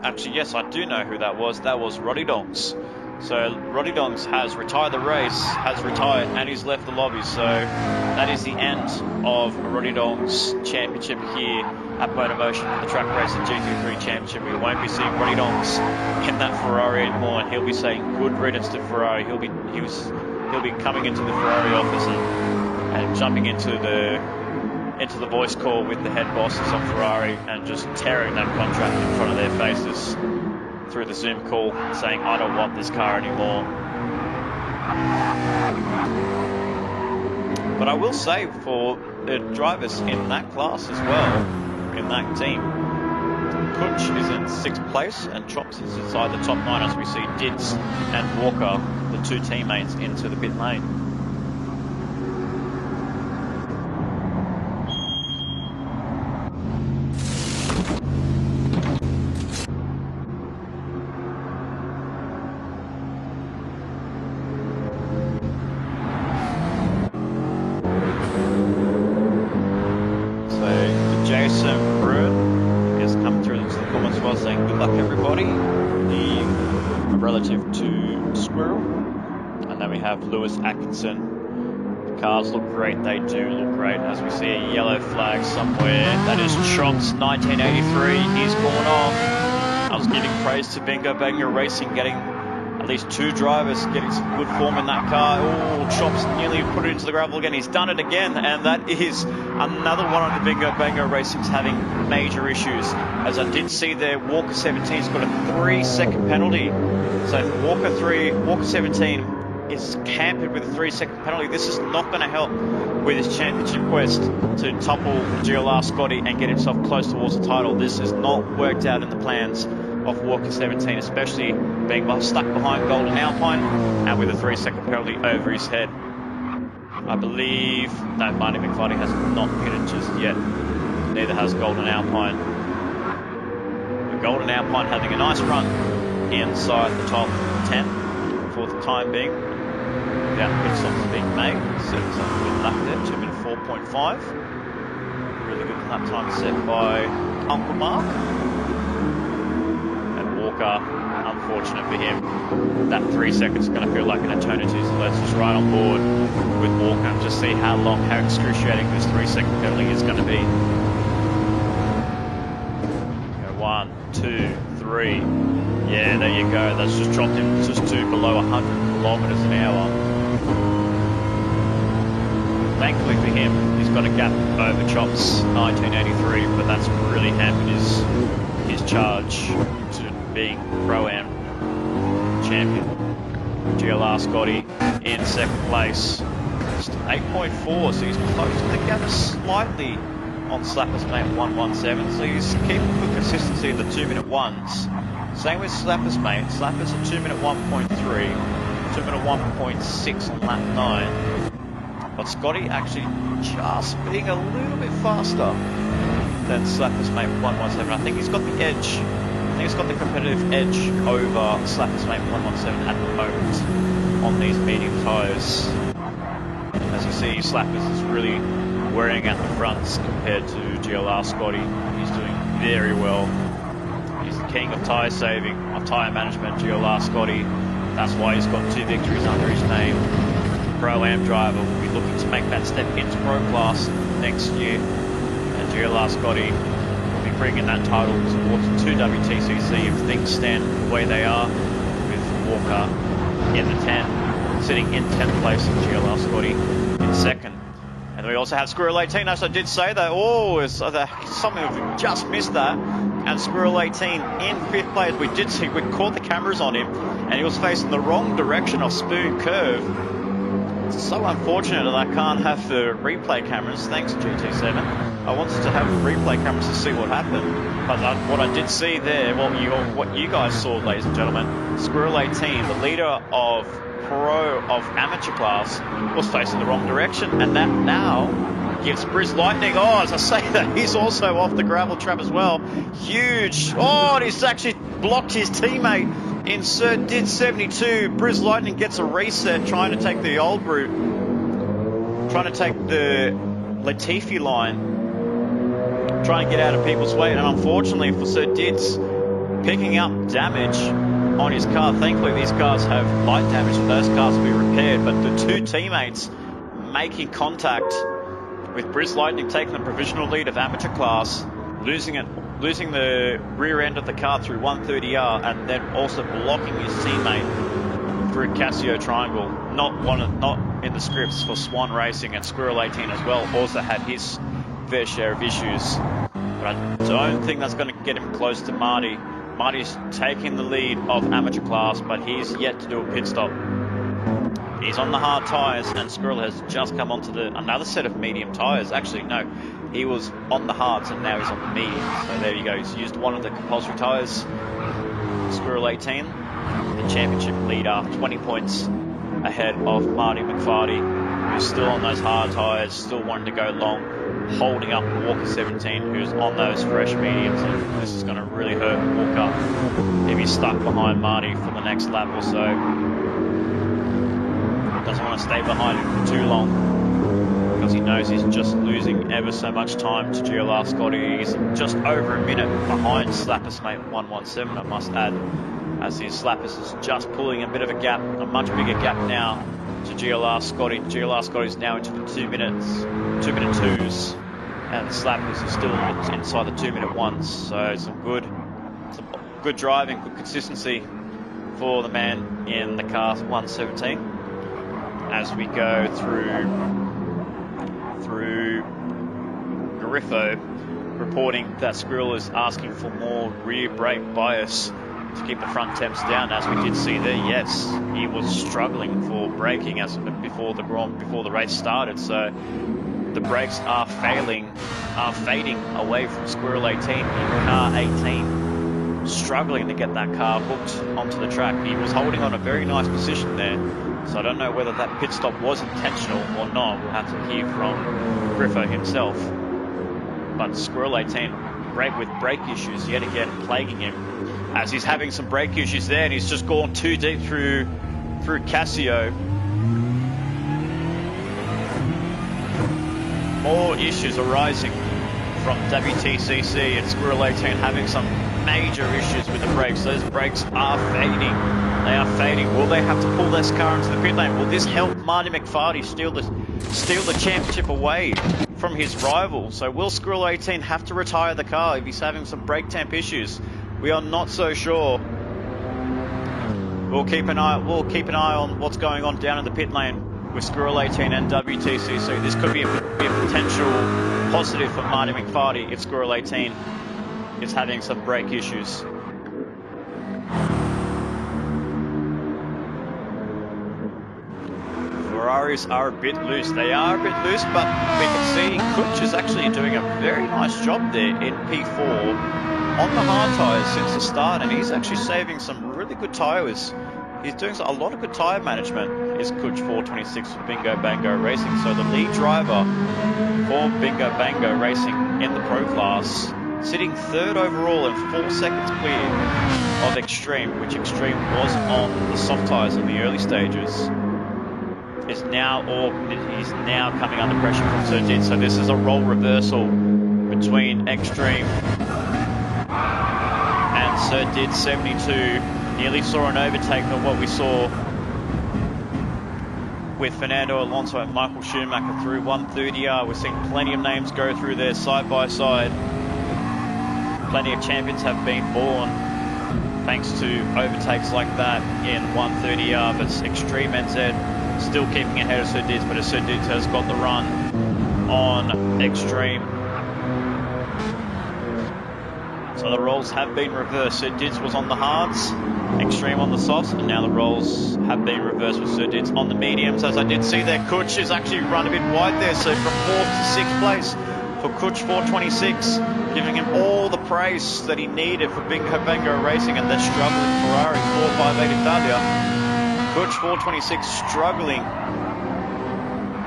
Actually, yes, I do know who that was. That was Roddy Donks. So Roddy Donks has retired the race, and he's left the lobby. So that is the end of Roddy Donks' championship here at MotorMotion, the Trak Racer GT3 Championship. We won't be seeing Roddy Donks in that Ferrari anymore, and he'll be saying good riddance to Ferrari. He'll be coming into the Ferrari office and jumping into the voice call with the head bosses of Ferrari and just tearing that contract in front of their faces through the Zoom call, saying, I don't want this car anymore. But I will say, for the drivers in that class as well, in that team, Kutch is in 6th place and Chops is inside the top 9 as we see Dids and Walker, the two teammates, into the pit lane. Relative to Squirrel. And then we have Lewis Atkinson. The cars look great, they do look great. As we see a yellow flag somewhere, that is Chops 1983. He's gone off. I was giving praise to Bingo Banger Racing, getting at least 2 drivers getting some good form in that car. Oh, Chops nearly put it into the gravel again. He's done it again, and that is another one of the Bingo Banger Racing's having major issues. As I did see there, Walker 17's got a 3-second penalty. So Walker 17 is hampered with a 3-second penalty. This is not going to help with his championship quest to topple GLR Scotty and get himself close towards the title. This has not worked out in the plans of Walker 17, especially being stuck behind Golden Alpine and with a 3-second penalty over his head. I believe, no, Marty McFarlane has not pitted just yet. Neither has Golden Alpine. The Golden Alpine having a nice run inside the top 10 for the time being. Without pit stops being made. Setting some good lap there, 2-minute 4.5. Really good lap time set by Uncle Mark. And Walker unfortunate for him. That 3 seconds is going to feel like an eternity, so let's just ride on board with Walker and just see how long, how excruciating this 3 second penalty is going to be. 1, 2, 3. Yeah, there you go. That's just dropped him just to below 100 kilometers an hour. Thankfully for him, he's got a gap over Chop's 1983, but that's really hampered his charge to being Pro-Am champion. GLR Scotty in second place. Just 8.4, so he's closing the gap slightly on Slapper's mate 117, so he's keeping good consistency in the 2-minute ones. Same with Slapper's mate. Slapper's a 2-minute 1.3, 2-minute 1.6 on lap 9. But Scotty actually just being a little bit faster than Slapper's mate 117. I think he's got the edge. I think he's got the competitive edge over Slapper's mate 117 at the moment on these medium tyres. As you see, Slappers is really wearing at the fronts compared to GLR Scotty. He's doing very well. He's the king of tyre saving, of tyre management, GLR Scotty. That's why he's got 2 victories under his name. Pro-Am driver will be looking to make that step into Pro class next year. And GLR Scotty will be bringing that title towards 2 WTCC if things stand the way they are, with Walker in the 10, sitting in 10th place and GLR Scotty in second. And we also have Squirrel 18, as I did say that. Oh, something we've just missed that. And Squirrel 18 in 5th place. We did see, we caught the cameras on him, and he was facing the wrong direction of Spoon Curve. It's so unfortunate that I can't have the replay cameras, thanks GT7. I wanted to have the replay cameras to see what happened. But what I did see there, what you guys saw, ladies and gentlemen, Squirrel 18, the leader of amateur class, was facing the wrong direction, and that now gives Briz Lightning, oh, as I say that, he's also off the gravel trap as well. Huge, oh, and he's actually blocked his teammate. Insert did 72, Briz Lightning gets a reset, trying to take the old route, trying to take the Latifi line, trying to get out of people's way, and unfortunately for Sir Dids, picking up damage on his car. Thankfully these cars have light damage, so those cars will be repaired, but the 2 teammates making contact with Briz Lightning taking the provisional lead of amateur class, losing the rear end of the car through 130R, and then also blocking his teammate through Casio Triangle. Not in the scripts for Swan Racing, and Squirrel 18 as well also had his fair share of issues. But I don't think that's going to get him close to Marty. Marty's taking the lead of amateur class, but he's yet to do a pit stop. He's on the hard tyres, and Squirrel has just come onto another set of medium tyres. Actually, no, he was on the hards and now he's on the mediums. So there you go, he's used one of the compulsory tyres. Squirrel 18, the championship leader, 20 points ahead of Marty McFarty, who's still on those hard tyres, still wanting to go long, holding up Walker 17, who's on those fresh mediums, and this is going to really hurt Walker if he's stuck behind Marty for the next lap or so. Doesn't want to stay behind him for too long because he knows he's just losing ever so much time to GLR Scotty. He's just over a minute behind Slappers mate 117, I must add, as his Slappers is just pulling a bit of a gap, a much bigger gap now to GLR Scotty. GLR Scotty's now into the 2 minute 2s, and Slappers is still inside the 2-minute 1s. So some good driving, good consistency for the man in the car 117. As we go through Garifo, reporting that Squirrel is asking for more rear brake bias to keep the front temps down. As we did see there, yes, he was struggling for braking before the race started. So the brakes are fading away from Squirrel 18 in car 18, struggling to get that car hooked onto the track. He was holding on a very nice position there. So I don't know whether that pit stop was intentional or not. We'll have to hear from Griffo himself. But Squirrel 18 with brake issues yet again plaguing him, as he's having some brake issues there, and he's just gone too deep through Casio. More issues arising from WTCC, and Squirrel 18 having some major issues with the brakes. Those brakes are fading. They are fading. Will they have to pull this car into the pit lane? Will this help Marty McFarty steal the championship away from his rival? So will Squirrel 18 have to retire the car if he's having some brake temp issues? We are not so sure. We'll keep an eye on what's going on down in the pit lane with Squirrel 18 and WTCC. This could be a potential positive for Marty McFarty if Squirrel 18 is having some brake issues. Ferraris are a bit loose. They are a bit loose, but we can see Kutch is actually doing a very nice job there in P4 on the hard tyres since the start, and he's actually saving some really good tyres. He's doing a lot of good tyre management, is Kutch 426 with Bingo Bango Racing. So the lead driver for Bingo Bango Racing in the Pro class, sitting third overall and 4 seconds clear of Extreme, which Extreme was on the soft tyres in the early stages. He's now coming under pressure from Surdin. So this is a role reversal between Extreme and Surdin 72. Nearly saw an overtake of what we saw with Fernando Alonso and Michael Schumacher through 130R. We're seeing plenty of names go through there side by side. Plenty of champions have been born thanks to overtakes like that in 130R, but Extreme NZ still keeping ahead of Sir Diz, but Sir Diz has got the run on Extreme. So the roles have been reversed. Sir Diz was on the hards, Extreme on the softs, and now the roles have been reversed with Sir Diz on the mediums. As I did see there, Kutch has actually run a bit wide there, so from 4th to 6th place for Kutch 426, giving him all the praise that he needed for Bingo Bango Racing and their struggling Ferrari 458 Italia. Kutch 426 struggling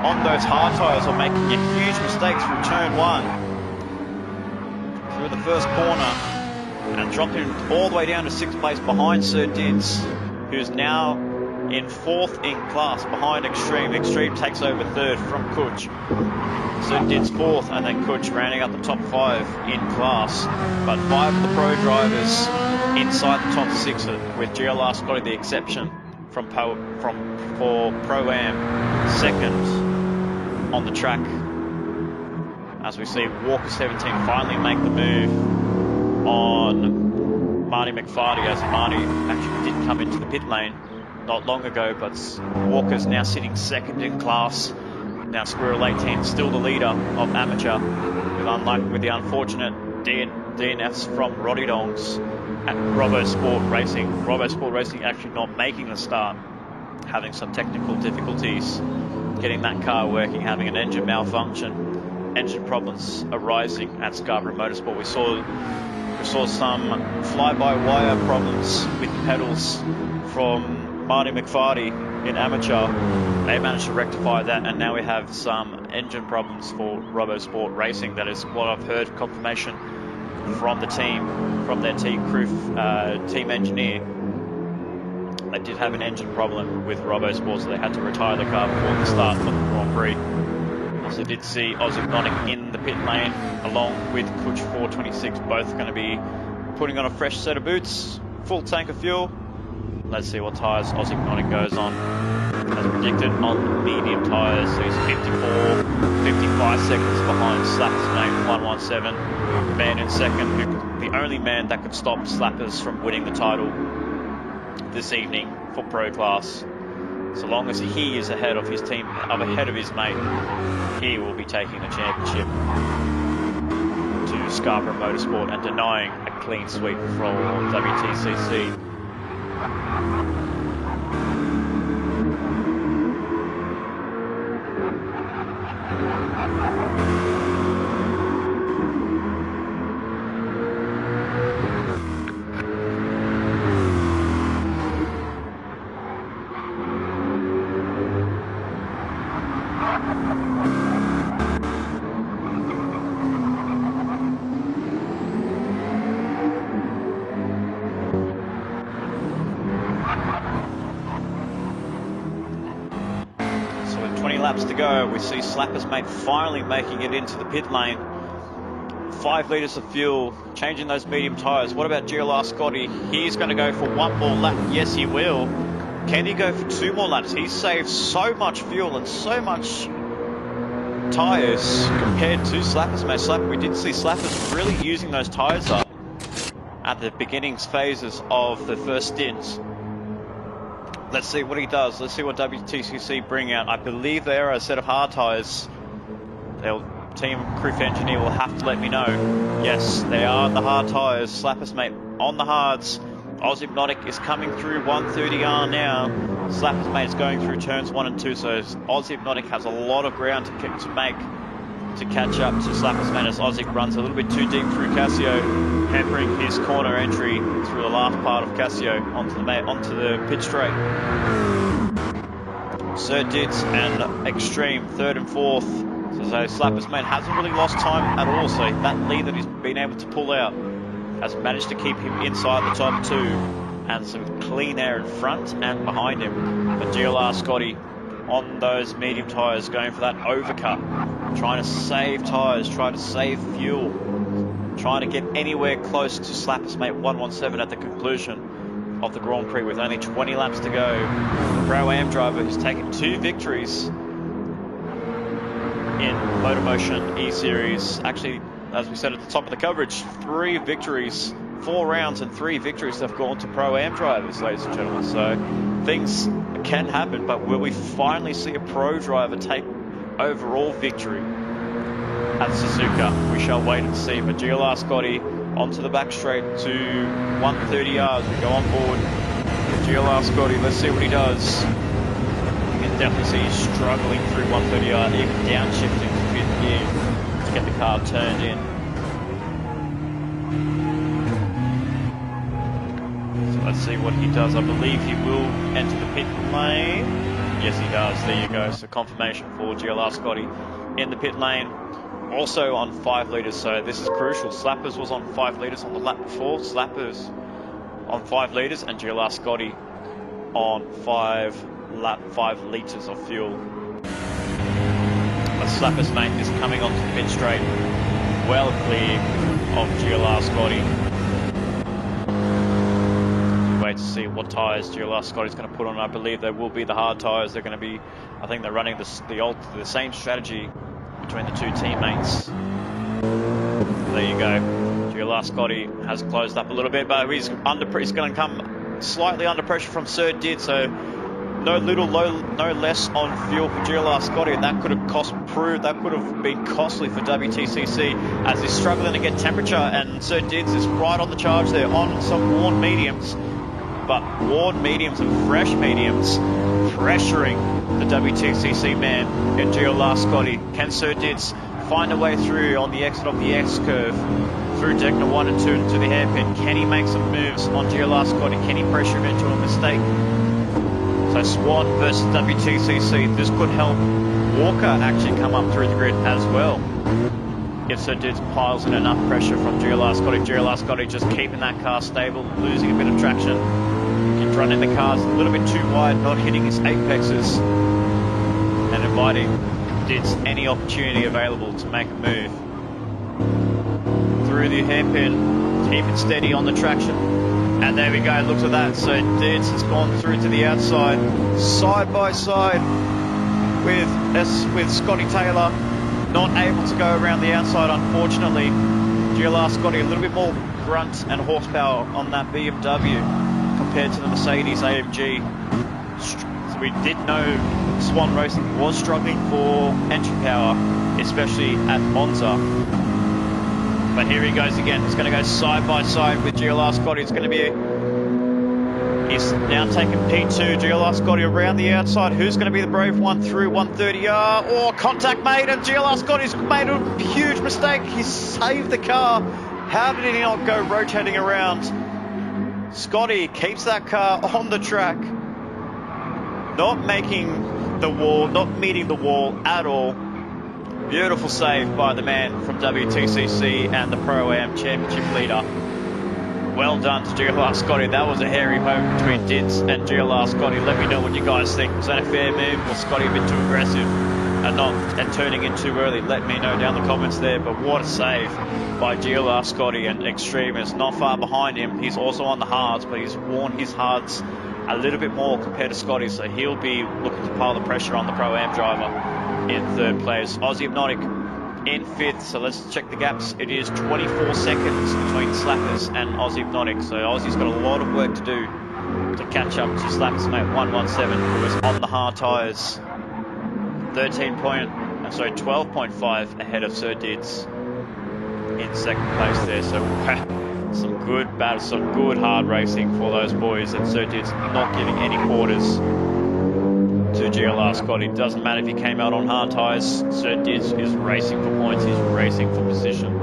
on those hard tyres or making a huge mistake through turn 1, through the first corner, and dropping all the way down to 6th place behind Sir Dids, who's now in 4th in class behind Extreme. Extreme takes over 3rd from Kutch. Sir Dids 4th, and then Kutch rounding up the top 5 in class. But 5 of the pro drivers inside the top 6, with GLR Scotty the exception for Pro-Am, 2nd on the track. As we see Walker 17 finally make the move on Marty McFarty, as Marty actually did come into the pit lane not long ago, but Walker's now sitting 2nd in class. Now Squirrel 18 still the leader of amateur, with the unfortunate DNFs from Roddy Dongs at Robo Sport Racing. Robo Sport Racing actually not making the start, having some technical difficulties getting that car working, having an engine malfunction, engine problems arising at Scarborough Motorsport. We saw some fly-by-wire problems with pedals from Marty McFarty in amateur. They managed to rectify that, and now we have some engine problems for Robo Sport Racing. That is what I've heard, confirmation from the team, from their team engineer. They did have an engine problem with Robo Sport, so they had to retire the car before the start of the Grand Prix. Also did see Ozignotic in the pit lane along with Kutch 426, both going to be putting on a fresh set of boots, full tank of fuel. Let's see what tyres Ozignotic goes on. As predicted, on the medium tyres, so he's 55 seconds behind Slapper's mate 117, man in 2nd, the only man that could stop Slappers from winning the title this evening for Pro Class. So long as he is ahead of his team, ahead of his mate, he will be taking the championship to Scarborough Motorsport and denying a clean sweep from WTCC. laps to go. We see Slapper's mate finally making it into the pit lane. 5 litres of fuel, changing those medium tyres. What about GLR Scotty? He's going to go for one more lap. Yes, he will. Can he go for 2 more laps? He's saved so much fuel and so much tyres compared to Slappers, mate. We did see Slappers really using those tyres up at the beginnings phases of the first stint. Let's see what he does. Let's see what WTCC bring out. I believe they are a set of hard tyres. Team Criff engineer will have to let me know. Yes, they are the hard tyres. Slappers, mate, on the hards. Oz Hypnotic is coming through 130R now. Slappers, mate, is going through turns 1 and 2, so Oz Hypnotic has a lot of ground to make to catch up to Slappers, mate, as Ozzy runs a little bit too deep through Casio, hampering his corner entry through the last part of Casio onto the pit straight. Sir Dids and Extreme, 3rd and 4th. So Slappers, mate, hasn't really lost time at all, so that lead that he's been able to pull out has managed to keep him inside the top 2, and some clean air in front and behind him. But GLR Scotty on those medium tyres, going for that overcut, trying to save tyres, trying to save fuel, trying to get anywhere close to Slappers, mate, 117 at the conclusion of the Grand Prix with only 20 laps to go. The Pro-Am driver who's taken 2 victories in MotorMotion E-Series. Actually, as we said at the top of the coverage, 3 victories, 4 rounds and 3 victories have gone to Pro-Am drivers, ladies and gentlemen. So things can happen, but will we finally see a pro driver take overall victory at Suzuka? We shall wait and see. But GLR Scotty onto the back straight to 130R as we go on board. GLR Scotty, let's see what he does. You can definitely see he's struggling through 130R, even downshifting to 5th gear to get the car turned in. So let's see what he does. I believe he will enter the pit lane. Yes, he does. There you go. So confirmation for GLR Scotty in the pit lane. Also on 5 litres, so this is crucial. Slappers was on 5 litres on the lap before. Slappers on 5 litres and GLR Scotty on 5 litres of fuel. But Slappers, mate, is coming onto the pit straight, well clear of GLR Scotty. Wait to see what tyres GLR Scotty's going to put on. I believe they will be the hard tyres. They're going to be, I think they're running the same strategy between the 2 teammates. There you go. GLR Scotty has closed up a little bit, but he's going to come slightly under pressure from Sir Did, so no less on fuel for GLR Scotty, and that could have been costly for WTCC as he's struggling to get temperature, and Sir Dids is right on the charge there on some worn mediums, but worn mediums and fresh mediums pressuring the WTCC man in GLR Scotty. Can Sir Dids find a way through on the exit of the S curve through Decna 1 and 2 into the hairpin? Can he make some moves on GLR Scotty? Can he pressure him into a mistake? So Swan versus WTCC, this could help Walker actually come up through the grid as well. If Sir Dids piles in enough pressure from GLR Scotty. GLR Scotty just keeping that car stable, losing a bit of traction. Keep running the cars a little bit too wide, not hitting his apexes, and inviting Dids any opportunity available to make a move. Through the hairpin, keep it steady on the traction. And there we go, look at that. So Dids has gone through to the outside, side by side with Scotty Taylor. Not able to go around the outside, unfortunately. GLR Scotty a little bit more grunt and horsepower on that BMW compared to the Mercedes AMG. So we did know Swan Racing was struggling for engine power, especially at Monza. But here he goes again. He's going to go side by side with GLR Scotty. It's going to be he's now taking P2. GLR Scotty around the outside. Who's going to be the brave one through 130R? Oh, contact made, and GLR Scotty's made a huge mistake. He saved the car. How did he not go rotating around? Scotty keeps that car on the track, not making the wall, not meeting the wall at all. Beautiful save by the man from WTCC and the Pro-Am Championship leader. Well done to GLR Scotty. That was a hairy moment between Dids and GLR Scotty. Let me know what you guys think. Was that a fair move? Was Scotty a bit too aggressive? and turning in too early, let me know down the comments there. But what a save by GLR Scotty, and Extreme is not far behind him. He's also on the hards, but he's worn his hards a little bit more compared to Scotty, so he'll be looking to pile the pressure on the Pro-Am driver in third place. Aussie Hypnotic in fifth, so let's check the gaps. It is 24 seconds between Slappers and Aussie Hypnotic, so Aussie's got a lot of work to do to catch up to Slappers mate 117, who is on the hard tyres. 12.5 ahead of Sir Dids in second place there. So some good battles, some good hard racing for those boys, and Sir Dids not giving any quarters to GLR Scotty. Doesn't matter if he came out on hard tyres, Sir Dids is racing for points, he's racing for position.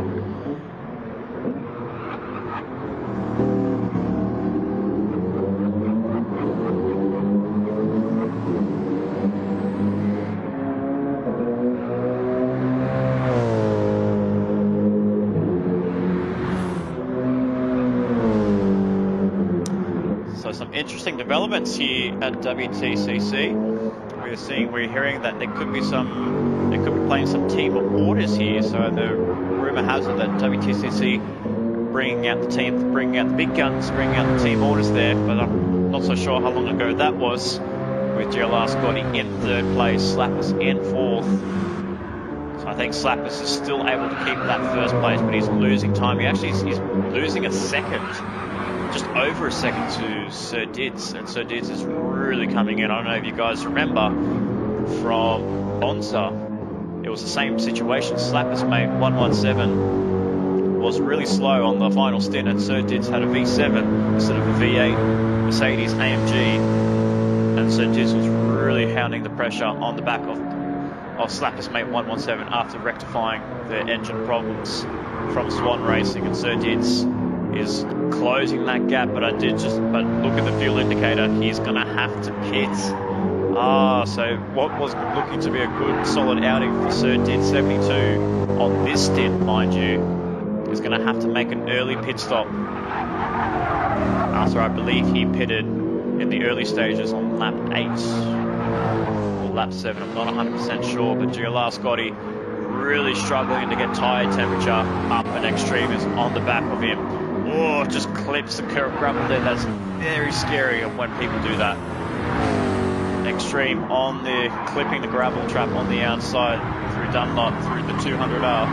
Interesting developments here at WTCC. We're hearing that they could be playing some team orders here. So the rumor has it that WTCC bringing out the big guns, bringing out the team orders there. But I'm not so sure how long ago that was. With GLR Scotty in third place, Slappers in fourth. So I think Slappers is still able to keep that first place, but he's losing time. He's losing a second. Just over a second to Sir Dids, and Sir Dids is really coming in. I don't know if you guys remember from Bonza, it was the same situation. Slappers mate 117 was really slow on the final stint, and Sir Dids had a V7 instead of a V8 Mercedes AMG, and Sir Dids was really hounding the pressure on the back of Slappers mate 117 after rectifying the engine problems from Swan Racing, and Sir Dids is closing that gap, but look at the fuel indicator, he's gonna have to pit. So what was looking to be a good solid outing for Sir Dids 72 on this stint, mind you, is gonna have to make an early pit stop after I believe he pitted in the early stages on lap 8 or lap 7, I'm not 100% sure, but GLR Scotty really struggling to get tyre temperature up, and Extreme is on the back of him. Oh, just clips the gravel there. That's very scary when people do that. Extreme clipping the gravel trap on the outside through Dunlop, through the 200R.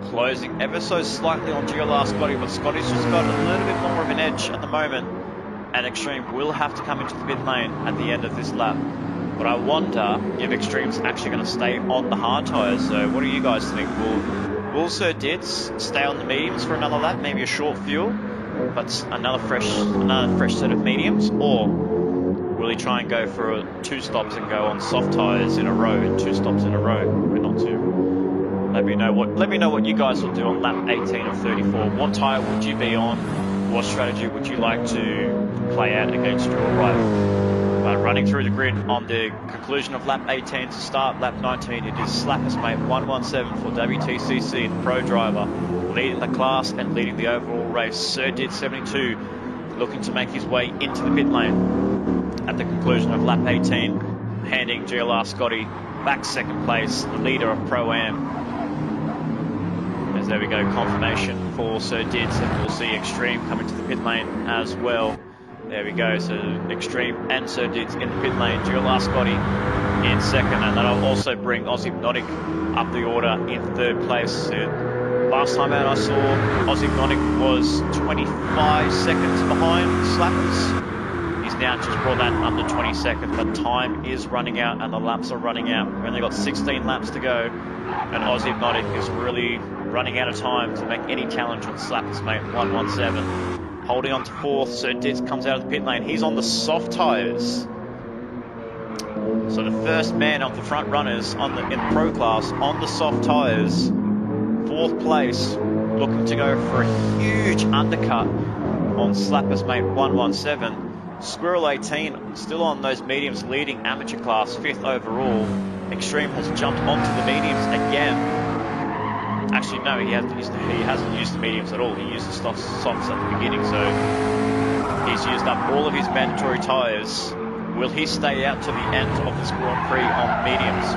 Closing ever so slightly on GLR Scotty, but Scotty's just got a little bit more of an edge at the moment, and Extreme will have to come into the pit lane at the end of this lap. But I wonder if Extreme's actually going to stay on the hard tyres. So what do you guys think? Will Sir Dids stay on the mediums for another lap, maybe a short fuel, but another fresh set of mediums, or will he try and go for 2 stops and go on soft tyres in a row, 2 stops in a row? We're not too. Let me know what you guys will do on lap 18 of 34. What tyre would you be on? What strategy would you like to play out against your rival? Running through the grid on the conclusion of lap 18 to start lap 19, it is Slappers mate 117 for WTCC, the pro driver, leading the class and leading the overall race. Sir Dids 72 looking to make his way into the pit lane at the conclusion of lap 18, handing GLR Scotty back second place, the leader of Pro-Am. As there we go, confirmation for Sir Dids, and we'll see Extreme coming to the pit lane as well. There we go, so Extreme and Sir Dids in the pit lane, GLR Scotty in second, and that'll also bring Aussie Hypnotic up the order in third place. Last time out I saw Aussie Hypnotic was 25 seconds behind Slappers. He's now just brought that under 20 seconds, but time is running out and the laps are running out. We've only got 16 laps to go, and Aussie Hypnotic is really running out of time to make any challenge on Slappers mate 117. Holding on to fourth, Sir Dids comes out of the pit lane. He's on the soft tyres. So the first man of the front runners in the pro class on the soft tyres. Fourth place, looking to go for a huge undercut on Slappers mate 117. Squirrel 18 still on those mediums, leading amateur class, 5th overall. Extreme has jumped onto the mediums again. Actually, no, he hasn't used the mediums at all. He used the softs at the beginning, so he's used up all of his mandatory tyres Will he stay out to the end of this Grand Prix on mediums?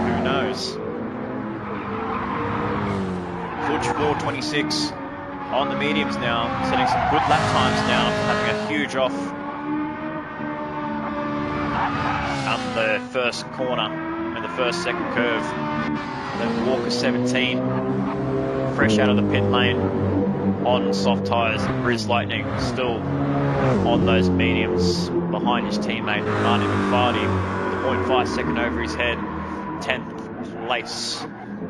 Who knows? Clutch 426 on the mediums now, setting some good lap times now, having a huge off on the first corner and the second curve. Then Walker 17, fresh out of the pit lane on soft tyres. Riz Lightning still on those mediums behind his teammate Marty McFardy with a 0.5 second over his head, 10th place.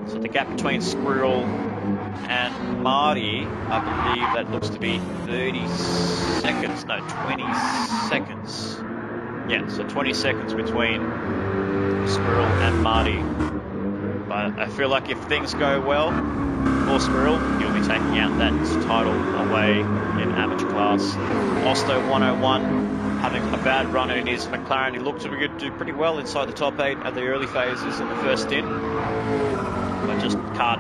So the gap between Squirrel and Marty, I believe that looks to be 30 seconds, no, 20 seconds. Yeah, so 20 seconds between Squirrel and Marty. But I feel like if things go well for Squirrel, he'll be taking out that title away in amateur class. Osto 101, having a bad run in his McLaren. He looked to do pretty well inside the top 8 at the early phases in the first stint. But just car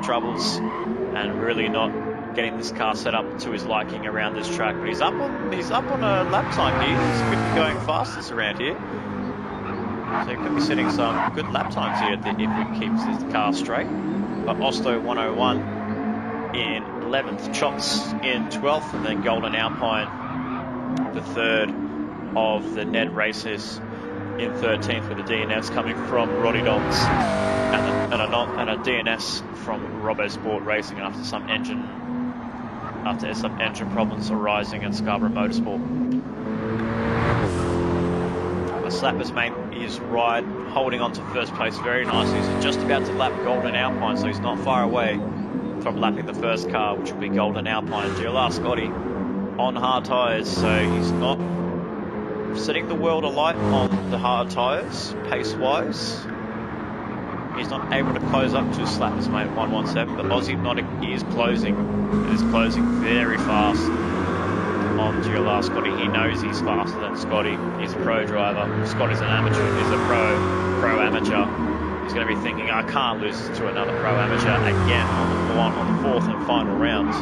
troubles and really not getting this car set up to his liking around this track. But he's up on a lap time here. He's could be going fastest around here. So he could be setting some good lap times here if he keeps his car straight. But Osto 101 in 11th, Chops in 12th, and then Golden Alpine, the third of the Ned races, in 13th, with a DNS coming from Roddy Dogs and a DNS from Robbo Sport Racing after some engine problems arising at Scarborough Motorsport. Slapper's mate is Ride, holding on to first place very nicely. He's just about to lap Golden Alpine, so he's not far away from lapping the first car, which will be Golden Alpine. GLR Scotty on hard tyres, so he's not setting the world alight on the hard tyres, pace-wise. He's not able to close up to Slapper's mate 117, but Aussie Hypnotic is closing. It is closing very fast on GLR Scotty. He knows he's faster than Scotty. He's a pro driver. Scotty's an amateur. He's a pro amateur. He's going to be thinking, I can't lose to another pro amateur again on the fourth and final round.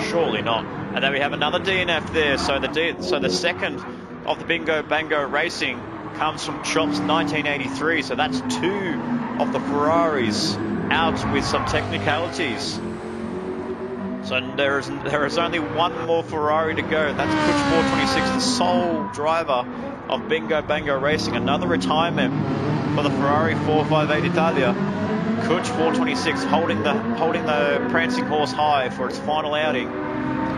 Surely not. And then we have another DNF there. So the second of the Bingo Bango Racing comes from Chops 1983. So that's 2 of the Ferraris out with some technicalities. So there is only one more Ferrari to go. That's Puch 426, the sole driver of Bingo Bango Racing. Another retirement for the Ferrari 458 Italia. Kuch 426 holding the prancing horse high for its final outing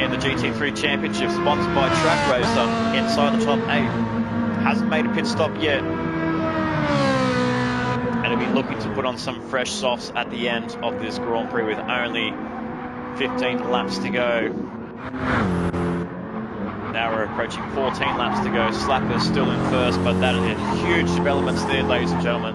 in the GT3 Championship, sponsored by Trak Racer, inside the top 8. Hasn't made a pit stop yet. And he'll be looking to put on some fresh softs at the end of this Grand Prix with only 15 laps to go. Now we're approaching 14 laps to go. Slapper's still in first, but that is huge developments there, ladies and gentlemen.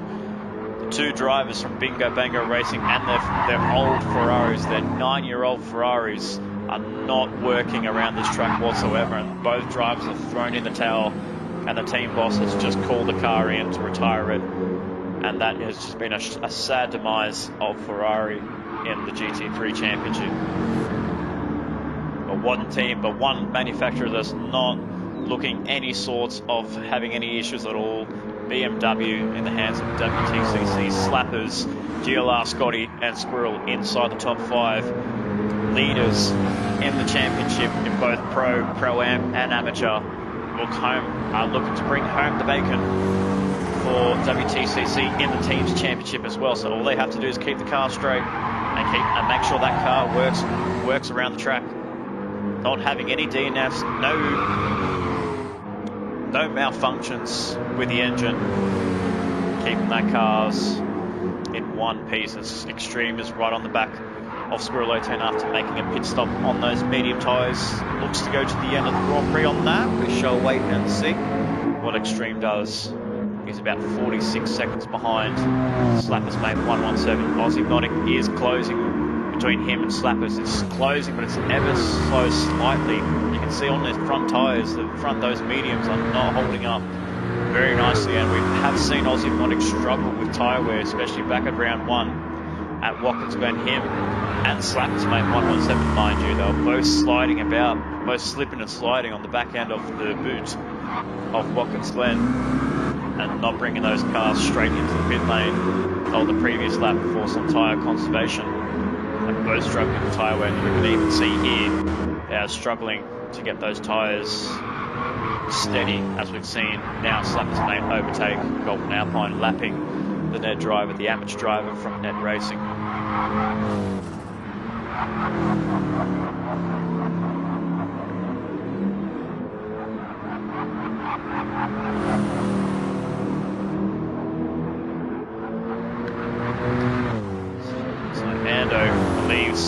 The 2 drivers from Bingo Bango Racing and their old Ferraris, their 9-year-old Ferraris, are not working around this track whatsoever, and both drivers have thrown in the towel, and the team boss has just called the car in to retire it. And that has just been a sad demise of Ferrari in the GT3 Championship. But one manufacturer that's not looking any sorts of having any issues at all. BMW in the hands of WTCC, Slappers, GLR Scotty and Squirrel inside the top 5. Leaders in the championship in both Pro-Am and Amateur. Are looking to bring home the bacon for WTCC in the team's championship as well. So all they have to do is keep the car straight and make sure that car works around the track. Not having any DNFs, no malfunctions with the engine. Keeping that cars in one piece. As Extreme is right on the back of Squirrel 010 after making a pit stop on those medium tyres. Looks to go to the end of the Grand Prix on that. We shall wait and see what Extreme does. He's about 46 seconds behind Slapper's mate 117. Aussie Hypnotic is closing between him and Slappers. It's closing, but it's ever so slightly. You can see on their front tyres, those mediums are not holding up very nicely, and we have seen Aussie Hypnotic struggle with tyre wear, especially back at round 1 at Watkins Glen. Him and Slappers mate 117, mind you, they were both sliding about, both slipping and sliding on the back end of the boot of Watkins Glen and not bringing those cars straight into the pit lane of the previous lap for some tyre conservation. And both struggling with tyre wear. We can even see here they are struggling to get those tyres steady, as we've seen now. Slappers Mate overtake Golden Alpine, lapping the Ned driver, the amateur driver from Ned Racing.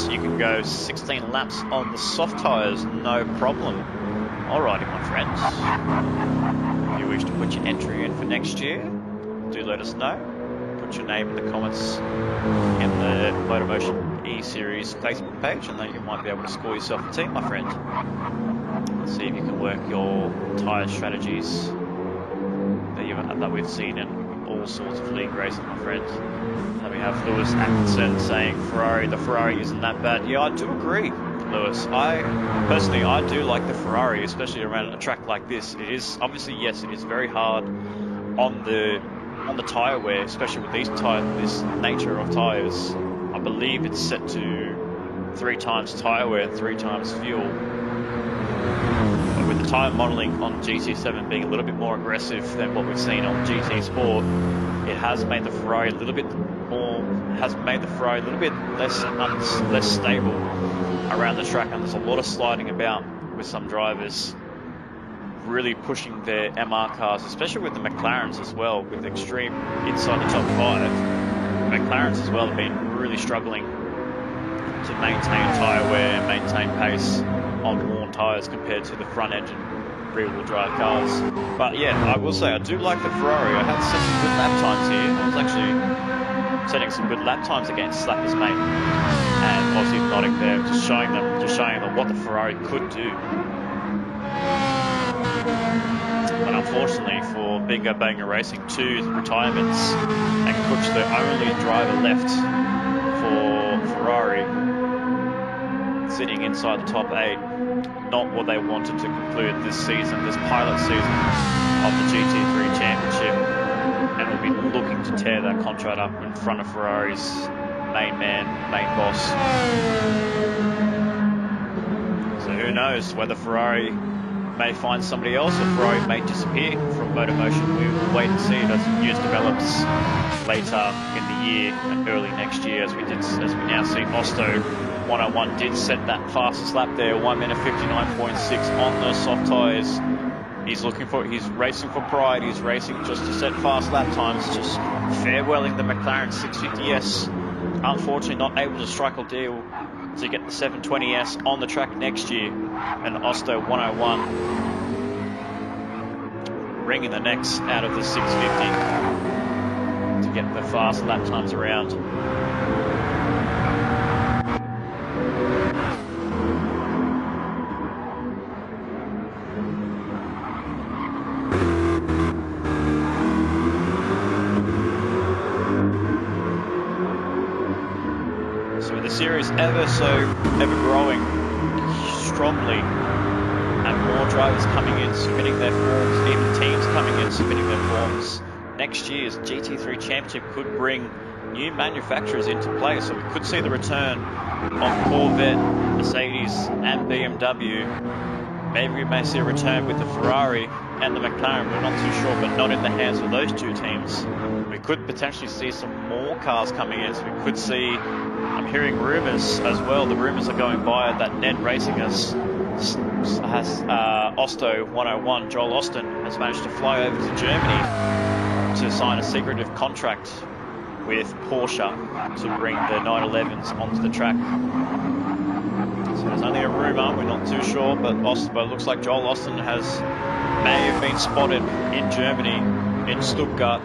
You can go 16 laps on the soft tyres, no problem. Alrighty, my friends. If you wish to put your entry in for next year, do let us know. Put your name in the comments in the MotorMotion E-Series Facebook page, and then you might be able to score yourself a team, my friend. See if you can work your tyre strategies that we've seen in all sorts of league racing, my friends. And we have Lewis Atkinson saying the Ferrari isn't that bad. Yeah, I do agree, Lewis. I do like the Ferrari, especially around a track like this. It is obviously, yes, it is very hard on the tyre wear, especially with this nature of tyres. I believe it's set to 3 times tyre wear, 3 times fuel. But with the tyre modelling on GT7 being a little bit more aggressive than what we've seen on GT Sport, it has made the Ferrari a little bit less stable around the track, and there's a lot of sliding about with some drivers really pushing their MR cars, especially with the McLarens as well, with extreme inside the top 5. The McLarens as well have been really struggling to maintain tyre wear and maintain pace on worn tyres compared to the front engine rear-wheel drive cars. But yeah, I will say I do like the Ferrari. I had set some good lap times here. I was actually setting some good lap times against Slappers Mate and Aussie Hypnotic there, just showing them what the Ferrari could do. But unfortunately for Bingo Banger Racing, 2 retirements, and Cook's the only driver left for Ferrari, sitting inside the top 8. Not what they wanted to conclude this season, this pilot season of the GT3 Championship, and will be looking to tear that contract up in front of Ferrari's main boss. So who knows whether Ferrari may find somebody else or Ferrari may disappear from MotorMotion. We will wait and see as news develops later in the year and early next year, as we now see Osto 101 did set that fastest lap there, 1 minute 59.6 on those soft tyres. He's racing for pride. He's racing just to set fast lap times, just farewelling the McLaren 650S. Unfortunately, not able to strike a deal to get the 720S on the track next year. And Osto 101 wringing the necks out of the 650 to get the fast lap times around. Series ever growing strongly, and more drivers coming in submitting their forms, even teams coming in submitting their forms. Next year's GT3 Championship could bring new manufacturers into play, so we could see the return of Corvette, Mercedes and BMW. Maybe we may see a return with the Ferrari and the McLaren. We're not too sure, but not in the hands of those 2 teams. We could potentially see some more cars coming in, so we could see, I'm hearing rumours as well, the rumours are going by that Ned Racing has Osto 101, Joel Austin, has managed to fly over to Germany to sign a secretive contract with Porsche to bring the 911s onto the track. So there's only a rumour, we're not too sure, but it looks like Joel Austin may have been spotted in Germany, in Stuttgart,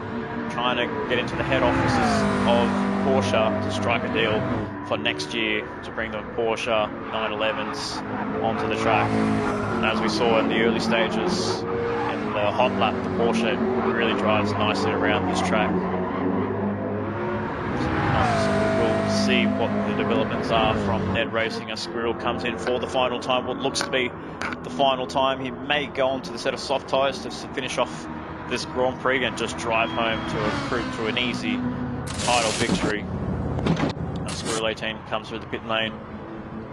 trying to get into the head offices of Porsche to strike a deal for next year to bring the Porsche 911s onto the track. And as we saw in the early stages in the hot lap, the Porsche really drives nicely around this track. So we'll see what the developments are from Ned Racing as Squirrel comes in for the final time, what looks to be the final time. He may go on to the set of soft tyres to finish off this Grand Prix and just drive home to an easy title victory. And Squirrel 18 comes through the pit lane,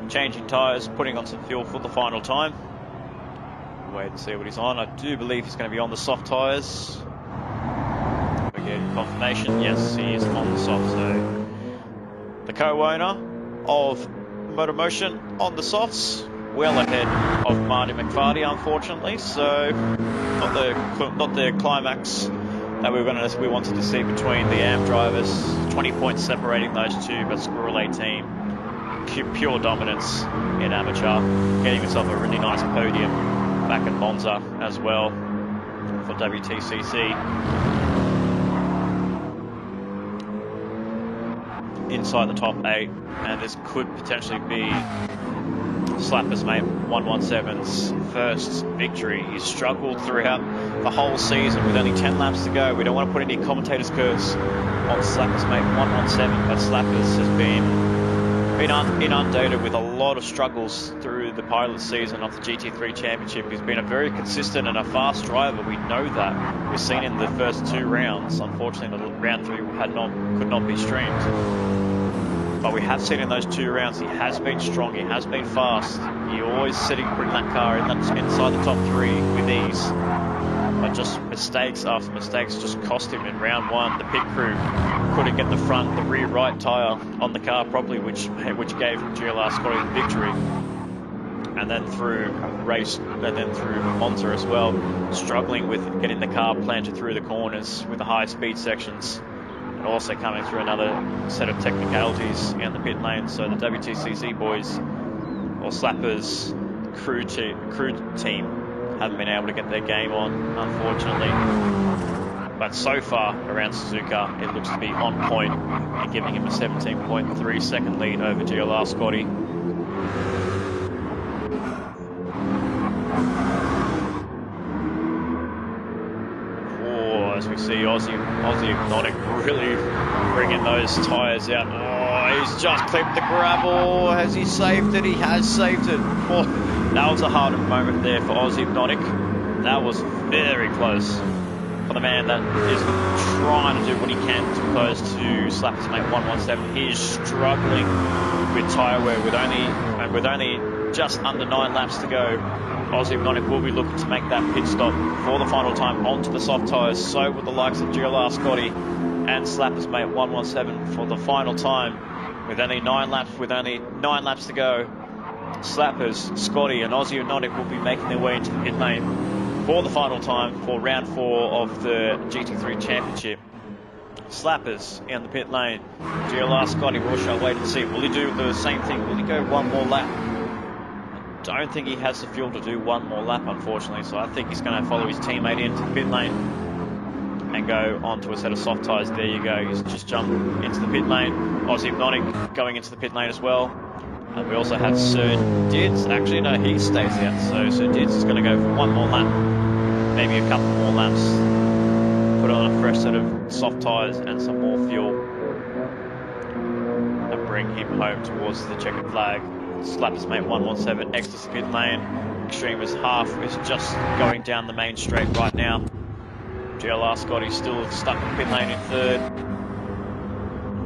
changing tyres, putting on some fuel for the final time. Wait and see what he's on. I do believe he's going to be on the soft tyres. We get confirmation. Yes, he is on the soft. So the co-owner of MotorMotion on the softs, well ahead of Marty McFarty, unfortunately. So not the climax that we wanted to see between the AM drivers. 20 points separating those two, but Squirrel 18, pure dominance in amateur, getting himself a really nice podium back at Monza as well for WTCC. Inside the top 8, and this could potentially be Slapper's mate 117's first victory. He's struggled throughout the whole season with only 10 laps to go. We don't want to put any commentators' curse on Slapper's mate 117, but Slappers has been inundated with a lot of struggles through the pilot season of the GT3 Championship. He's been a very consistent and a fast driver. We know that. We've seen in the first 2 rounds. Unfortunately, the round 3 could not be streamed. But we have seen in those 2 rounds, he has been strong, he has been fast. He always putting that car inside the top 3 with ease. But just mistakes after mistakes just cost him in round 1. The pit crew couldn't get the rear right tyre on the car properly, which gave GLR Scotty the victory. And then through Monza as well, struggling with getting the car planted through the corners with the high speed sections. And also coming through another set of technicalities in the pit lane. So the WTCC boys, or Slappers crew team, haven't been able to get their game on, unfortunately. But so far around Suzuka, it looks to be on point and giving him a 17.3 second lead over GLR Scotty. As we see Aussie Hypnotic really bringing those tyres out. Oh, he's just clipped the gravel. Has he saved it? He has saved it. Oh, that was a hard moment there for Aussie Hypnotic. That was very close for the man that is trying to do what he can as opposed to Slapper's mate 117. He is struggling with tyre wear with only just under 9 laps to go. Aussie Hypnotic will be looking to make that pit stop for the final time onto the soft tyres. So with the likes of GLR Scotty and Slapper's mate 117 for the final time with only 9 laps to go. Slappers, Scotty and Aussie Hypnotic will be making their way into the pit lane for the final time for round 4 of the GT3 Championship. Slappers in the pit lane. GLR Scotty, we shall wait and see. Will he do the same thing? Will he go one more lap? Don't think he has the fuel to do one more lap, unfortunately, so I think he's going to follow his teammate into the pit lane and go onto a set of soft tyres. There you go, he's just jumped into the pit lane. Aussie Hypnotic going into the pit lane as well. And we also have Sir Dids. Actually, no, he stays out, so Sir Dids is going to go for one more lap, maybe a couple more laps, put on a fresh set of soft tyres and some more fuel, and bring him home towards the checkered flag. Slapper's mate 117 exits the pit lane. Extremist half is just going down the main straight right now. GLR Scotty still stuck in the pit lane in 3rd.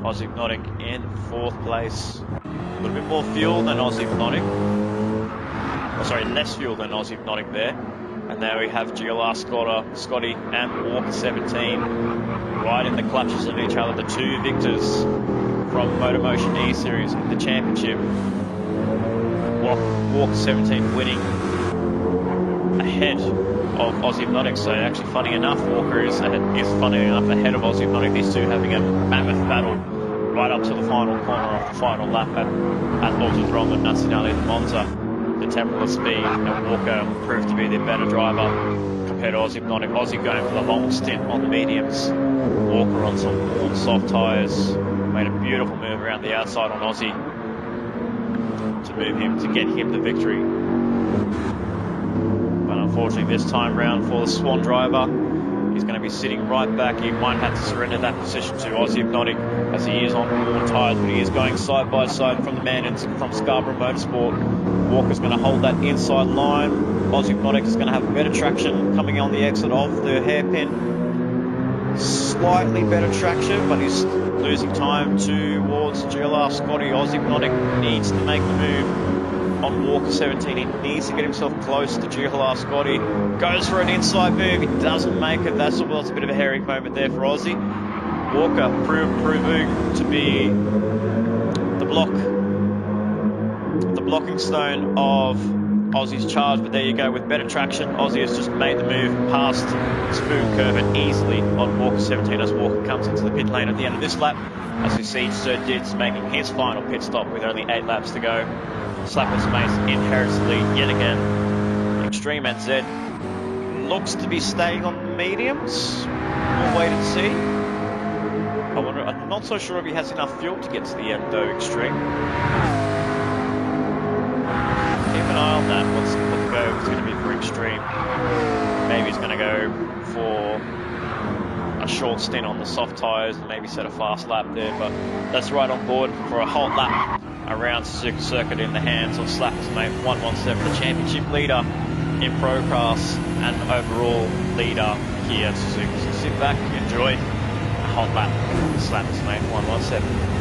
Aussie Hypnotic in 4th place. A little bit more fuel than Aussie Hypnotic. Oh, sorry, less fuel than Aussie Hypnotic there. And there we have GLR Scotty and Walker 17 right in the clutches of each other. The 2 victors from MotorMotion E-Series in the championship. Walker 17 winning ahead of Aussie Hypnotic. So actually, funny enough, Walker is ahead of Aussie Hypnotic. These two having a mammoth battle right up to the final corner of the final lap at Autodromo Nazionale di Monza. The temporal speed, and Walker proved to be the better driver compared to Aussie Hypnotic. Aussie going for the long stint on the mediums. Walker on some warm soft tyres. Made a beautiful move around the outside on Aussie to get him the victory. But unfortunately this time round for the Swan driver, He's going to be sitting right back. He might have to surrender that position to Aussie Hypnotic as he is on more tyres, but he is going side by side from the man from Scarborough Motorsport. Walker's going to hold that inside line. Aussie Hypnotic is going to have better traction coming on the exit of the hairpin. Slightly better traction, but he's losing time towards GLR Scotty. Aussie Hypnotic needs to make the move on Walker 17. He needs to get himself close to GLR Scotty. Goes for an inside move. He doesn't make it. That's a bit of a hairy moment there for Aussie. Walker proving to be the blocking stone of Aussie's charge, but there you go, with better traction. Aussie has just made the move past Spoon Curve and easily on Walker 17 as Walker comes into the pit lane at the end of this lap. As we see Sir Dids making his final pit stop with only 8 laps to go. Slapper's Mace inherits the lead yet again. Extreme NZ looks to be staying on the mediums. We'll wait and see. I'm not so sure if he has enough fuel to get to the end though, Extreme. Keep an eye on that. What the go is going to be for Extreme. Maybe he's going to go for a short stint on the soft tyres and maybe set a fast lap there, but that's right on board for a hot lap around Suzuka Circuit in the hands of Slapper's Mate 117, the championship leader in Pro Class and overall leader here at Suzuka. So sit back, enjoy a hot lap with Slapper's Mate 117.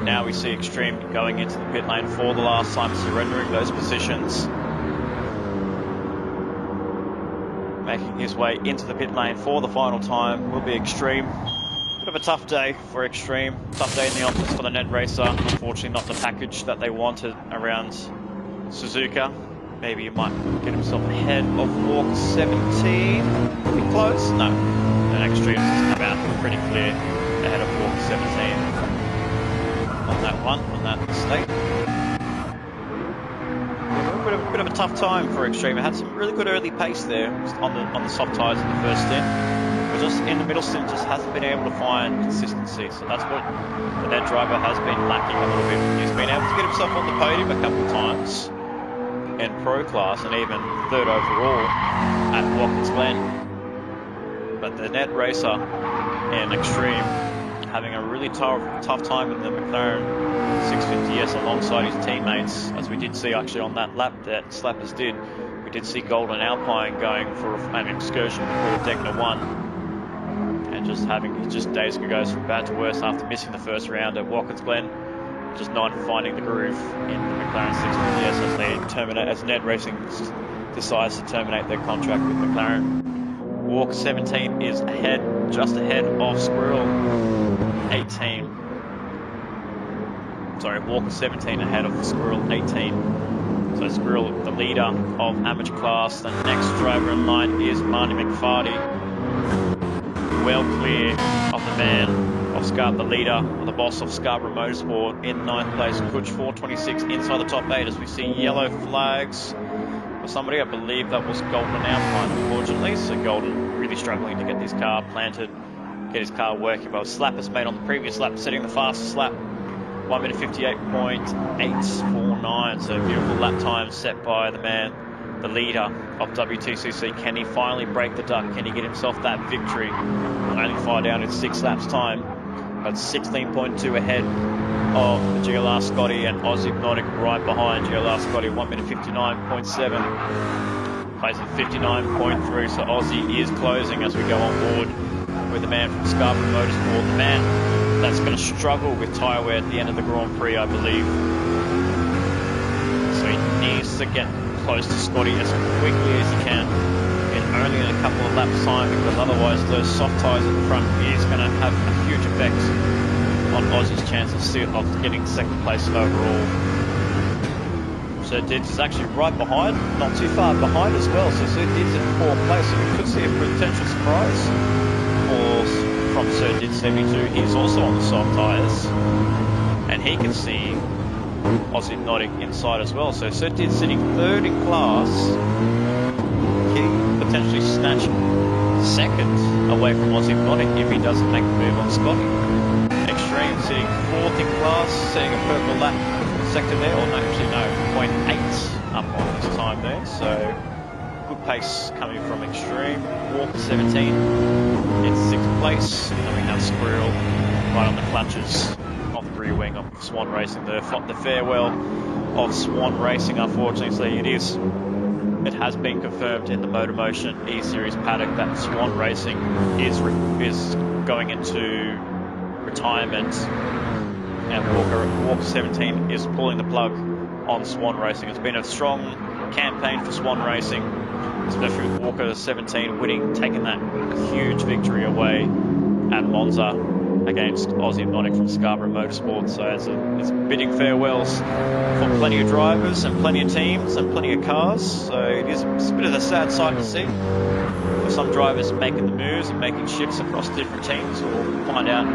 Now we see Extreme going into the pit lane for the last time, surrendering those positions. Making his way into the pit lane for the final time will be Extreme. Bit of a tough day for Extreme. Tough day in the office for the Net Racer. Unfortunately not the package that they wanted around Suzuka. Maybe he might get himself ahead of Walk 17. Be close? No. And Extreme's come out pretty clear ahead of Walk 17. On that one, on that mistake. A bit of a tough time for Extreme. It had some really good early pace there on the soft tyres in the first stint. But just in the middle stint, just hasn't been able to find consistency. So that's what the Net driver has been lacking a little bit. He's been able to get himself on the podium a couple of times in Pro Class and even third overall at Watkins Glen. But the Net Racer and Extreme having a really tough time in the McLaren 650S alongside his teammates, as we did see actually on that lap that Slappers did. We did see Golden Alpine going for an excursion before Degner 1, and just days ago goes from bad to worse after missing the first round at Watkins Glen, just not finding the groove in the McLaren 650S as they terminate, as Net Racing decides to terminate their contract with McLaren. Walk 17 is just ahead of Squirrel 18. Sorry, Walker 17 ahead of Squirrel 18. So Squirrel, the leader of amateur class. The next driver in line is Marty McFarty. Well clear of the man of the leader, the boss of Scarborough Motorsport in 9th place. Kutch 426 inside the top 8 as we see yellow flags. for somebody. I believe that was Golden Alpine, unfortunately. So Golden really struggling to get his car planted, get his car working. But Slapper's made on the previous lap, setting the fastest lap, 1 minute 58.849. So beautiful lap time set by the man, the leader of WTCC. Can he finally break the duck? Can he get himself that victory? We'll only fire down in 6 laps time, but 16.2 ahead of GLR Scotty and Aussie Hypnotic right behind GLR Scotty. 1 minute 59.7, plays at 59.3. So Aussie is closing as we go on board with the man from Scarborough Motorsport, the man that's going to struggle with tyre wear at the end of the Grand Prix, I believe. So he needs to get close to Scotty as quickly as he can, and only in a couple of laps time, because otherwise those soft tyres at the front is going to have a huge effect on Aussie's chance of getting second place overall. So Dids is actually right behind, not too far behind as well. So Sir Dids in 4th place, so we could see a potential surprise from Sir Dids 72. He's also on the soft tyres, and he can see Aussie Hypnotic inside as well. So Sir Dids sitting 3rd in class, he potentially snatch 2nd away from Aussie Hypnotic if he doesn't make the move on Scotty. Extreme sitting 4th in class, setting a purple lap sector there, or no, actually no, 0.8 up on his time there. So good pace coming from Extreme. Walker 17 in 6th place, and then we have Squirrel right on the clutches off the rear wing of Swan Racing. The farewell of Swan Racing, unfortunately. It has been confirmed in the MotorMotion E-Series paddock that Swan Racing is going into retirement, and Walker 17 is pulling the plug on Swan Racing. It's been a strong campaign for Swan Racing, especially with Walker 17 winning, taking that huge victory away at Monza against Aussie Hypnotic from Scarborough Motorsport. So it's bidding farewells for plenty of drivers and plenty of teams and plenty of cars. So it's a bit of a sad sight to see for some drivers making the moves and making shifts across different teams. We'll find out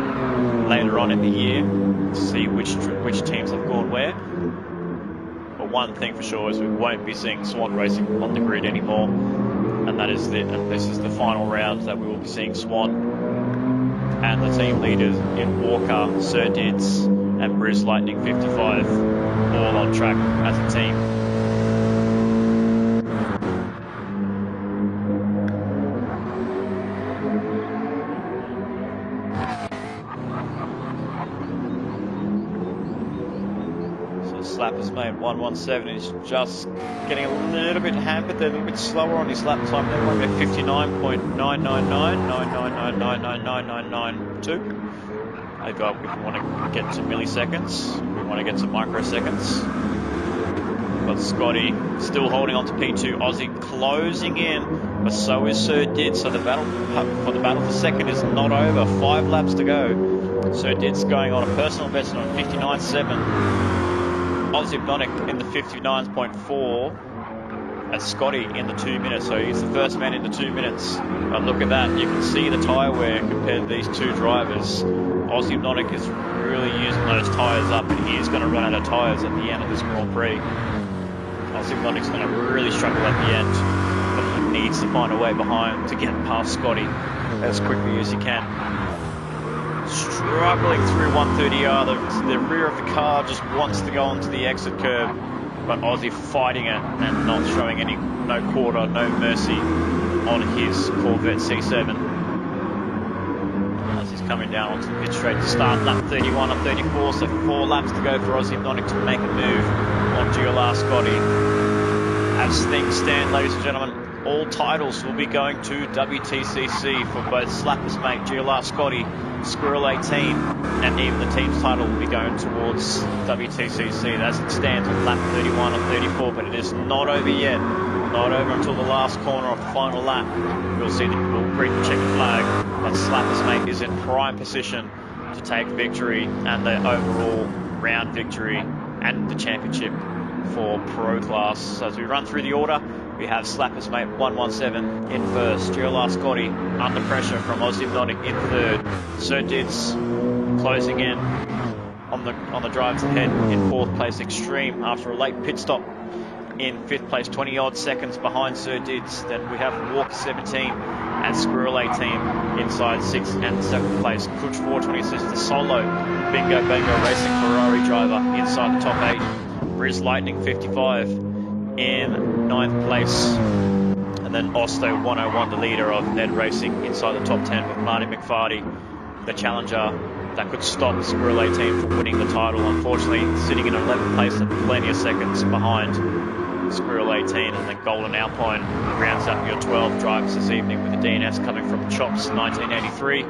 later on in the year to see which teams have gone where. But one thing for sure is we won't be seeing Swan Racing on the grid anymore, and this is the final round that we will be seeing Swan and the team leaders in Walker, Sir Dids and Bruce Lightning 55 all on track as a team. Slapper's made 117. He's just getting a little bit hampered there, a little bit slower on his lap time there. 1 minute 59.99999999992. Maybe if we want to get to milliseconds, we want to get to microseconds. But Scotty still holding on to P2. Aussie closing in, but so is Sir Did. So the battle for second is not over. 5 laps to go. Sir Did's going on a personal best on 59.7. Aussie Hypnotic in the 59.4, and Scotty in the 2 minutes, so he's the first man in the 2 minutes. But look at that, you can see the tyre wear compared to these two drivers. Aussie Hypnotic is really using those tyres up, and he is going to run out of tyres at the end of this Grand Prix. Aussie Hypnotic's going to really struggle at the end, but he needs to find a way behind to get past Scotty as quickly as he can. Struggling through 130R, the rear of the car just wants to go onto the exit curb, but Aussie fighting it and not showing no quarter, no mercy on his Corvette C7. As he's coming down onto the pit straight to start lap 31 or 34, so 4 laps to go for Aussie Hypnotic to make a move on GLR Scotty. As things stand, ladies and gentlemen, all titles will be going to WTCC for both Slapper's mate GLR Scotty, Squirrel 18, and even the team's title will be going towards WTCC as it stands on lap 31 or 34, but it is not over yet. Not over until the last corner of the final lap. We'll see we'll greet the checkered flag, but Slapper's mate is in prime position to take victory and the overall round victory and the championship for Pro Class. So as we run through the order, we have Slapper's mate 117 in first, GLR Scotty under pressure from Aussie Hypnotic in third, Sir Dids closing in on the drive to head in 4th place. Extreme after a late pit stop in 5th place, 20 odd seconds behind Sir Dids. Then we have Walker 17 and Squirrel 18 inside 6th and 7th place. Kuch 426, the solo Bingo Bango Racing Ferrari driver inside the top 8. Briz Lightning 55 in 9th place. And then Osto 101, the leader of Ned Racing, inside the top 10 with Marty McFarty, the challenger that could stop Squirrel 18 from winning the title. Unfortunately, sitting in 11th place and plenty of seconds behind Squirrel 18. And then Golden Alpine rounds up your 12 drivers this evening with the DNS coming from Chops 1983,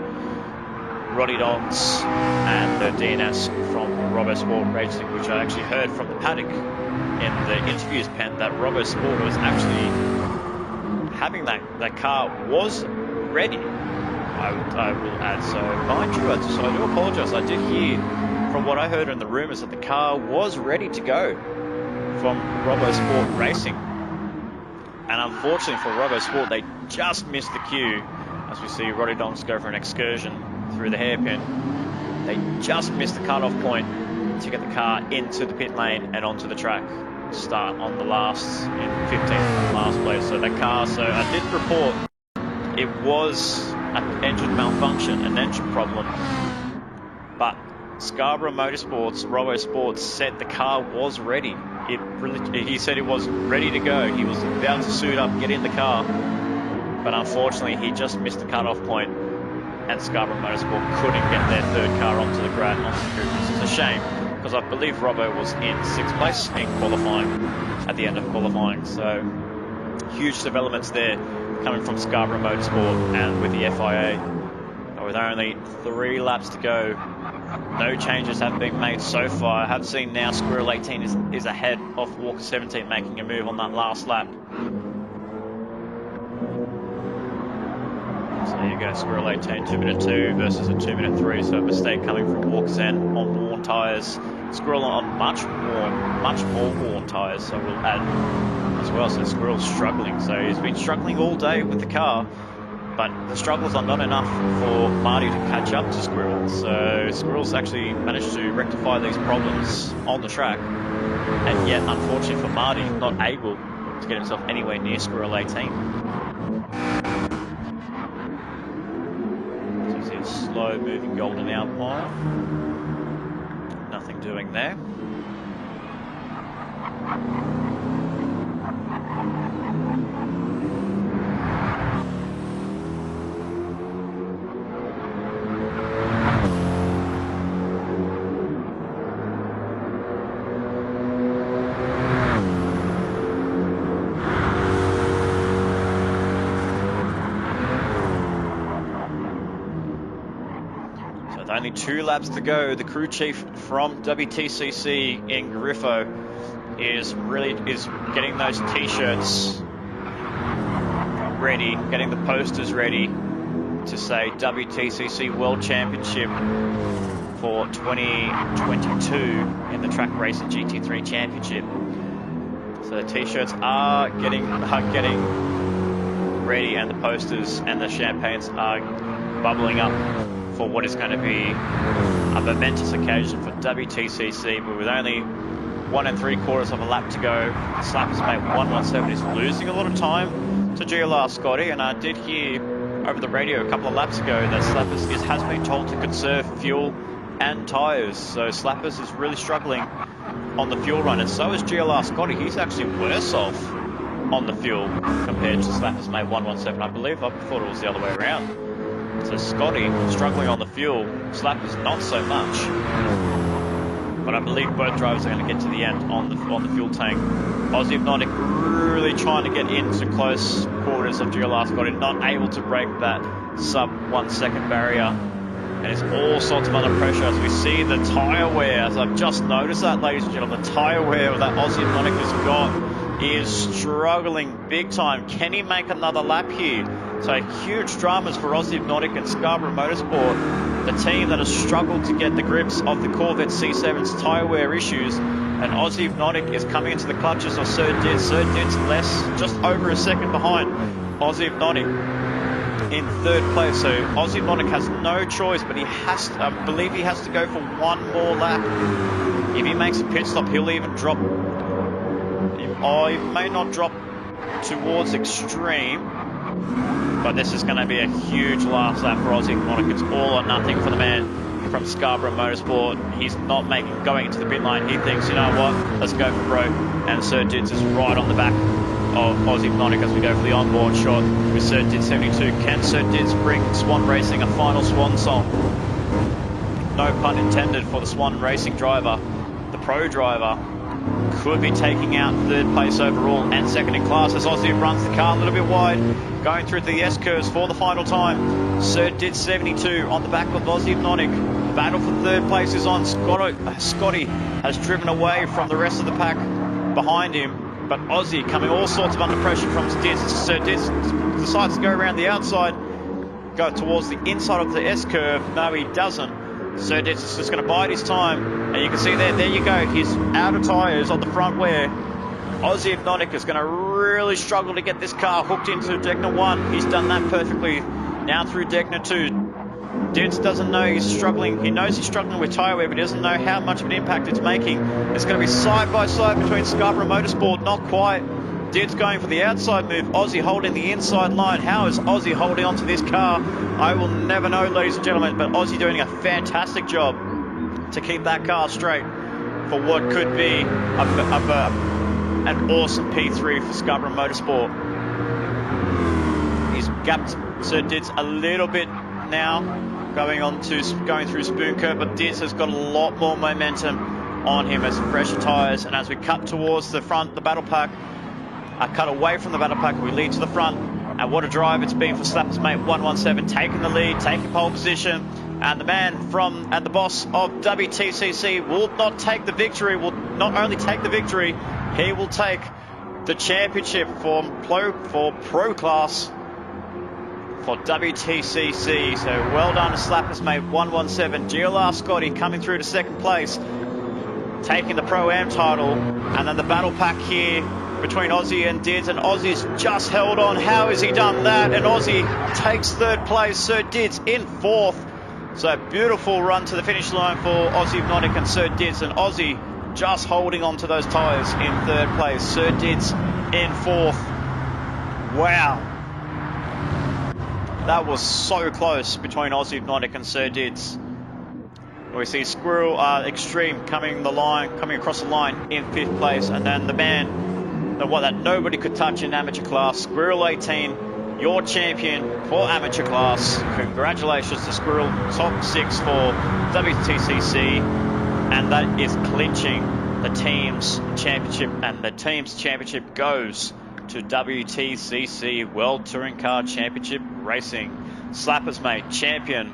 Roddy Dogs, and the DNS from Robbo Sport Racing, which I actually heard from the paddock in the interviews pen that Robbo Sport was actually having that car was ready. I will add. So mind you, so I do apologise. I did hear from what I heard in the rumours that the car was ready to go from Robbo Sport Racing. And unfortunately for Robbo Sport, they just missed the cue. As we see Roddy Donks go for an excursion through the hairpin. They just missed the cut-off point to get the car into the pit lane and onto the track. Start on the last, in 15th last place. So that car, so I did report it was an engine malfunction, an engine problem, but Scarborough Motorsports, Robbo Sports said the car was ready. He said it was ready to go. He was about to suit up, get in the car, but unfortunately he just missed the cut-off point, and Scarborough Motorsport couldn't get their third car onto the grid. This is a shame, because I believe Robbo was in 6th place in qualifying at the end of qualifying. So huge developments there coming from Scarborough Motorsport and with the FIA. But with only 3 laps to go, no changes have been made so far. I have seen now Squirrel 18 is ahead of Walker 17, making a move on that last lap. So there you go, Squirrel 18, 2:02 versus a 2:03. So a mistake coming from Walker's end on worn tyres. Squirrel on much more worn tyres, so we'll add as well. So Squirrel's struggling. So he's been struggling all day with the car, but the struggles are not enough for Marty to catch up to Squirrel. So Squirrel's actually managed to rectify these problems on the track, and yet, unfortunately for Marty, not able to get himself anywhere near Squirrel 18. So you see a slow moving Golden Alpine. Nothing doing there. Only 2 laps to go. The crew chief from WTCC in Griffo is getting those t-shirts ready, getting the posters ready to say WTCC World Championship for 2022 in the Trak Racer GT3 Championship. So the t-shirts are getting ready, and the posters and the champagnes are bubbling up for what is going to be a momentous occasion for WTCC. But with only 1 3/4 of a lap to go, Slappers mate 117 is losing a lot of time to GLR Scotty, and I did hear over the radio a couple of laps ago that Slappers has been told to conserve fuel and tyres. So Slappers is really struggling on the fuel run, and so is GLR Scotty. He's actually worse off on the fuel compared to Slappers mate 117. I believe I thought it was the other way around. So Scotty struggling on the fuel, Slappers not so much. But I believe both drivers are going to get to the end on the fuel tank. Aussie Hypnotic really trying to get into close quarters of GLR Scotty, not able to break that sub 1 second barrier. And it's all sorts of under pressure as we see the tyre wear. As I've just noticed that, ladies and gentlemen, the tyre wear that Aussie Hypnotic has got is struggling big time. Can he make another lap here? So huge dramas for Aussie Hypnotic and Scarborough Motorsport, the team that has struggled to get the grips of the Corvette C7's tyre wear issues. And Aussie Hypnotic is coming into the clutches of Sir Dids. Sir Dids just over a second behind Aussie Hypnotic in 3rd place. So Aussie Hypnotic has no choice, but I believe he has to go for 1 more lap. If he makes a pit stop, he'll even drop Oh, he may not drop towards extreme, but this is going to be a huge last lap for Aussie Exotic. It's all or nothing for the man from Scarborough Motorsport. He's not going into the pit line. He thinks, you know what, let's go for broke. And Sir Dids is right on the back of Aussie Exotic as we go for the onboard shot with Sir Dids 72. Can Sir Dids bring Swan Racing a final swan song? No pun intended for the Swan Racing driver. The pro driver could be taking out third place overall and second in class as Aussie runs the car a little bit wide, going through the S-curves for the final time. Sir Dids 72 on the back of Aussie Exotic. The battle for third place is on. Scotty has driven away from the rest of the pack behind him, but Aussie coming all sorts of under pressure from Dids. Sir Dids decides to go around the outside, go towards the inside of the S-curve. No, he doesn't. Sir Dids is just going to bide his time, and you can see there you go, his outer tyres on the front wear. Aussie Exotic is going to really struggle to get this car hooked into Decna 1. He's done that perfectly. Now through Decna 2. Dids doesn't know he's struggling. He knows he's struggling with tyre wear, but he doesn't know how much of an impact it's making. It's going to be side by side between Scarborough Motorsport, not quite. Dids going for the outside move, Aussie holding the inside line. How is Aussie holding onto this car? I will never know, ladies and gentlemen, but Aussie doing a fantastic job to keep that car straight for what could be an awesome P3 for Scarborough Motorsport. He's gapped Sir Dids a little bit now, going through Spoon Curve, but Dids has got a lot more momentum on him as fresher tyres, and as we cut towards the front, the battle pack, cut away from the battle pack, we lead to the front, and what a drive it's been for Slappers Mate 117, taking the lead, taking pole position, and the man the boss of WTCC will not take the victory, will not only take the victory, he will take the championship for pro class for WTCC. So well done to Slappers Mate 117, GLR Scotty coming through to second place, taking the Pro-Am title, and then the battle pack here between Aussie and Dids, and Aussie's just held on. How has he done that? And Aussie takes third place, Sir Dids in fourth. So beautiful run to the finish line for Aussie Exotic and Sir Dids, and Aussie just holding on to those tyres in third place. Sir Dids in fourth. Wow. That was so close between Aussie Exotic and Sir Dids. We see Squirrel Extreme coming across the line in fifth place, and then the man that nobody could touch in amateur class, Squirrel 18, your champion for amateur class. Congratulations to Squirrel, top 6 for WTCC, and that is clinching the team's championship, and the team's championship goes to WTCC World Touring Car Championship Racing. Slappers Mate, champion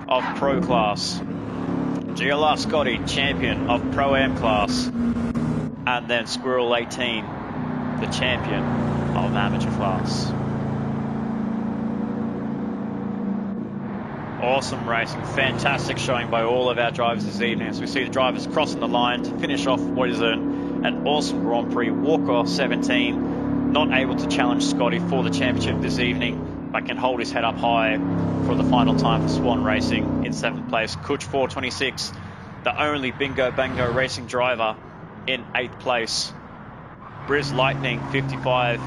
of pro class. GLR Scotty, champion of Pro-Am class. And then Squirrel 18, the champion of amateur class. Awesome racing, fantastic showing by all of our drivers this evening as we see the drivers crossing the line to finish off what is an awesome Grand Prix. Walker 17, not able to challenge Scotty for the championship this evening, but can hold his head up high for the final time for Swan Racing in 7th place. Kutch 426, the only Bingo Bango Racing driver in 8th place. Briz Lightning 55,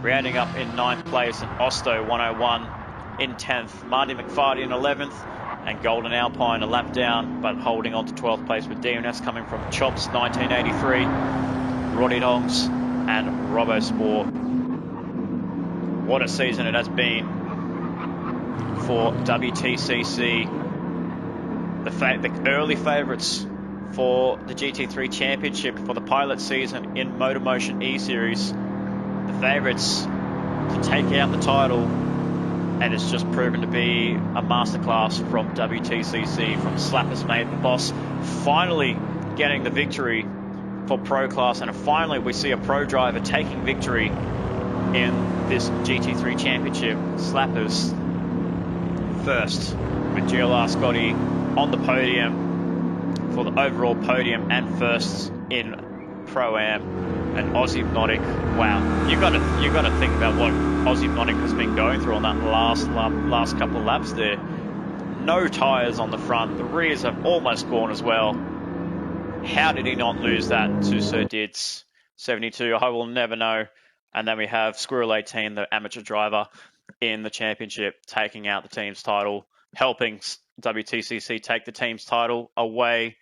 rounding up in 9th place, and Osto 101 in 10th. Marty McFarty in 11th, and Golden Alpine a lap down, but holding on to 12th place with DNS coming from Chops 1983, Roddy Dongs, and RoboSport. What a season it has been for WTCC. The early favourites for the GT3 Championship for the pilot season in MotorMotion E-Series. The favourites to take out the title, and it's just proven to be a masterclass from WTCC, from Slappers Mate, the boss, finally getting the victory for pro class, and finally we see a pro driver taking victory in this GT3 Championship. Slappers first with GLR Scotty on the podium for the overall podium and first in Pro-Am, and Aussie Exotic. Wow, you got to think about what Aussie Exotic has been going through on that last couple of laps there. No tyres on the front, the rears have almost gone as well. How did he not lose that to Sir Dids? 72, I will never know. And then we have Squirrel 18, the amateur driver in the championship, taking out the team's title, helping WTCC take the team's title away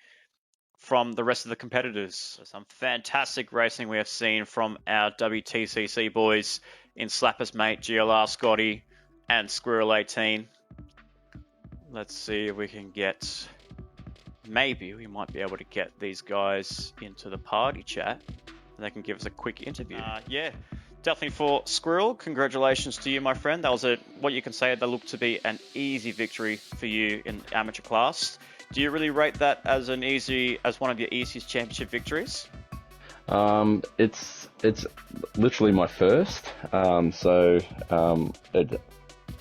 from the rest of the competitors. Some fantastic racing we have seen from our WTCC boys in Slapper's Mate, GLR Scotty, and Squirrel 18. Let's see if we can get... Maybe we might be able to get these guys into the party chat and they can give us a quick interview. Yeah, definitely for Squirrel, congratulations to you, my friend. That was what you can say that looked to be an easy victory for you in amateur class. Do you really rate that as one of your easiest championship victories? It's literally my first.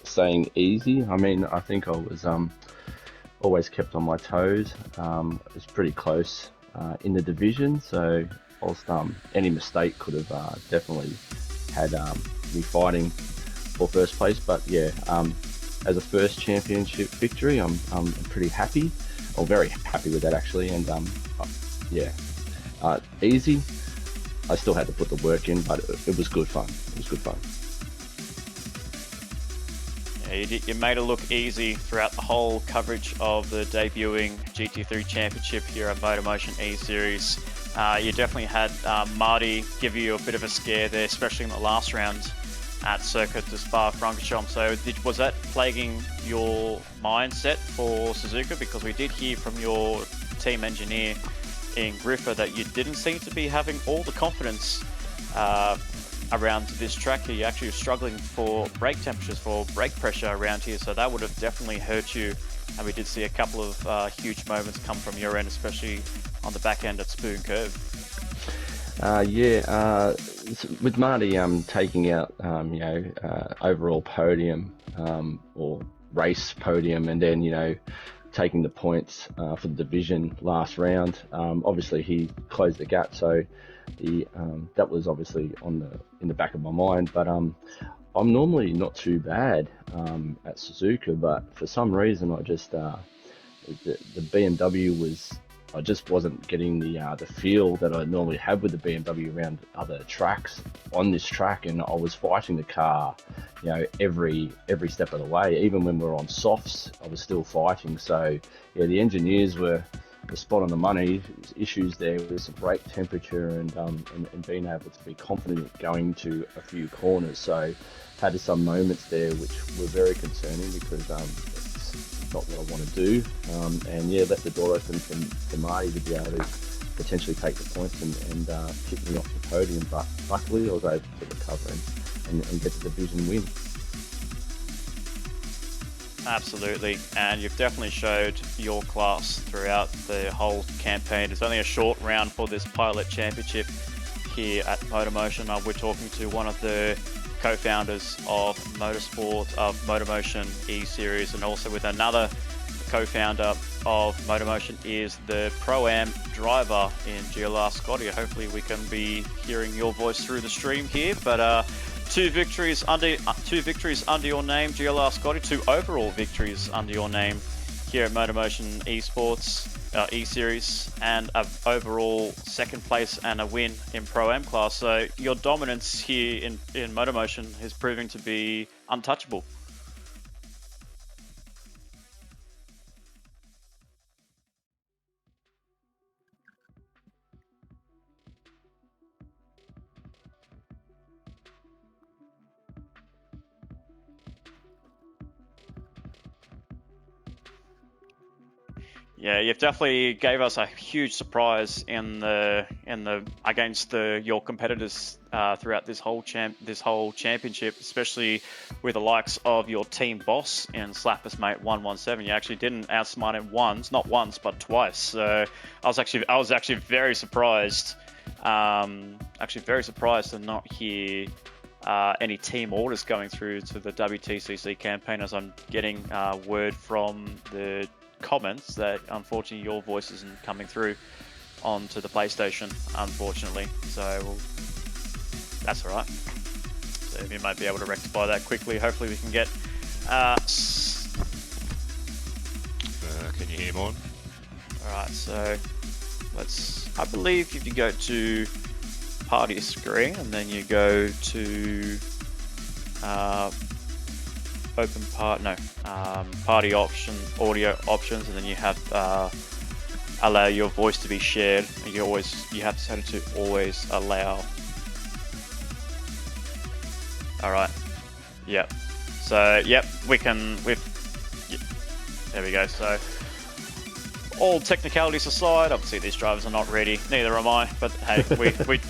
Saying easy, I mean, I think I was always kept on my toes. It was pretty close in the division, so whilst any mistake could have definitely had me fighting for first place. But yeah, as a first championship victory, I'm pretty happy, or very happy with that actually. And yeah, easy. I still had to put the work in, but it was good fun. It was good fun. Yeah, you made it look easy throughout the whole coverage of the debuting GT3 Championship here at MotorMotion E-Series. You definitely had Marty give you a bit of a scare there, especially in the last round at Circuit de Spa-Francorchamps. So was that plaguing your mindset for Suzuka? Because we did hear from your team engineer in Griffer that you didn't seem to be having all the confidence around this track. You're actually struggling for brake temperatures, for brake pressure around here, so that would have definitely hurt you. And we did see a couple of huge moments come from your end, especially on the back end at Spoon Curve. With Marty taking out overall podium or race podium, and then taking the points for the division last round, obviously he closed the gap, so that was obviously in the back of my mind. But I'm normally not too bad at Suzuka, but for some reason I just the BMW was, I just wasn't getting the feel that I normally have with the BMW around other tracks on this track, and I was fighting the car, every step of the way. Even when we were on softs, I was still fighting. So yeah, the engineers were spot on the money. Issues there with some brake temperature and being able to be confident going to a few corners. So had some moments there which were very concerning, because it's not what I want to do. And yeah, left the door open for Marty to be able to potentially take the points and kick me off the podium. But luckily I was able to recover and get the division win. Absolutely, and you've definitely showed your class throughout the whole campaign. It's only a short round for this Pilot Championship here at MotorMotion. We're talking to one of the co-founders of MotorMotion E-Series, and also with another co-founder of MotorMotion is the Pro-Am driver in GLR Scotty. Hopefully we can be hearing your voice through the stream here, but two victories under your name, GLR Scotty. 2 overall victories under your name here at MotorMotion Esports E-Series, and an overall second place and a win in Pro-Am class. So your dominance here in MotorMotion is proving to be untouchable. Yeah, you've definitely gave us a huge surprise against your competitors throughout this whole championship, especially with the likes of your team boss in Slapper's Mate 117. You actually didn't outsmart him not once, but twice. So I was actually very surprised. To not hear any team orders going through to the WTCC campaign, as I'm getting word from the comments that unfortunately your voice isn't coming through onto the PlayStation, unfortunately. So that's all right. So you might be able to rectify that quickly. Hopefully we can get can you hear me on? All right, so I believe if you go to party screen, and then you go to party option, audio options, and then you have allow your voice to be shared. You have to set it to always allow. All right. Yep. So yep, there we go. So all technicalities aside, obviously these drivers are not ready. Neither am I. But hey,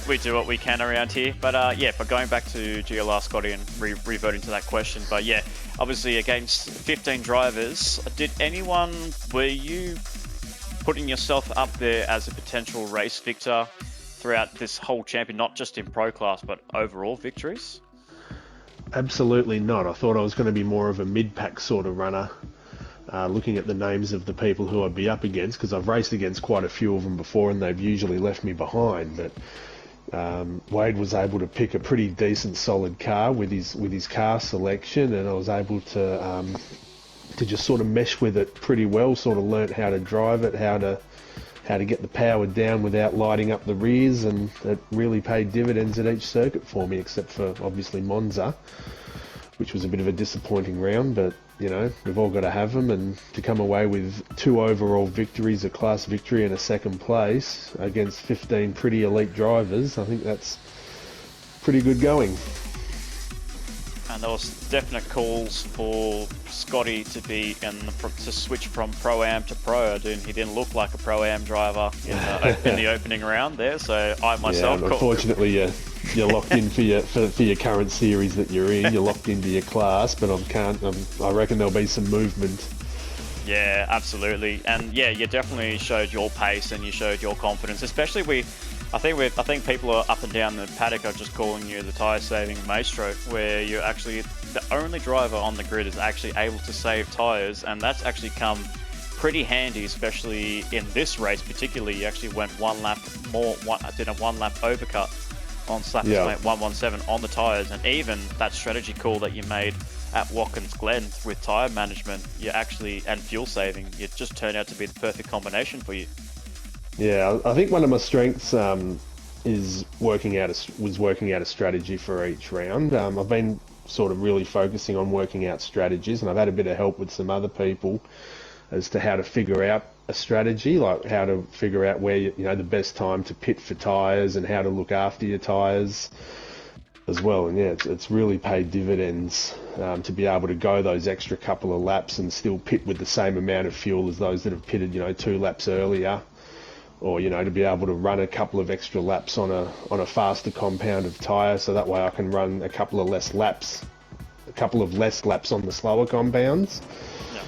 we do what we can around here. But yeah, but going back to GLR Scotty and reverting to that question. But yeah, obviously against 15 drivers, were you putting yourself up there as a potential race victor throughout this whole champion, not just in pro class, but overall victories? Absolutely not. I thought I was going to be more of a mid-pack sort of runner, looking at the names of the people who I'd be up against, because I've raced against quite a few of them before and they've usually left me behind. But Wade was able to pick a pretty decent solid car with his car selection, and I was able to just sort of mesh with it pretty well, sort of learnt how to drive it, how to get the power down without lighting up the rears, and it really paid dividends at each circuit for me, except for obviously Monza, which was a bit of a disappointing round, but you know, we've all got to have them, and to come away with 2 overall victories, a class victory and a second place against 15 pretty elite drivers, I think that's pretty good going. And there was definite calls for Scotty to switch from Pro-Am to Pro. He didn't look like a Pro-Am driver in the opening round there, so I myself... Yeah, unfortunately you're locked in for your current series that you're in. You're locked into your class, but I reckon there'll be some movement. Yeah, absolutely. And yeah, you definitely showed your pace and you showed your confidence, especially I think people are up and down the paddock are just calling you the tyre saving maestro, where you're actually the only driver on the grid is actually able to save tyres, and that's actually come pretty handy, especially in this race. Particularly, you actually went one lap overcut on Slappers, yeah. Went 117 on the tyres, and even that strategy call that you made at Watkins Glen with tyre management, and fuel saving, it just turned out to be the perfect combination for you. Yeah, I think one of my strengths was working out a strategy for each round. I've been sort of really focusing on working out strategies, and I've had a bit of help with some other people as to how to figure out a strategy, like how to figure out where the best time to pit for tyres and how to look after your tyres as well. And yeah, it's really paid dividends to be able to go those extra couple of laps and still pit with the same amount of fuel as those that have pitted 2 laps earlier. Or to be able to run a couple of extra laps on a faster compound of tyre, so that way I can run a couple of less laps on the slower compounds. Yeah.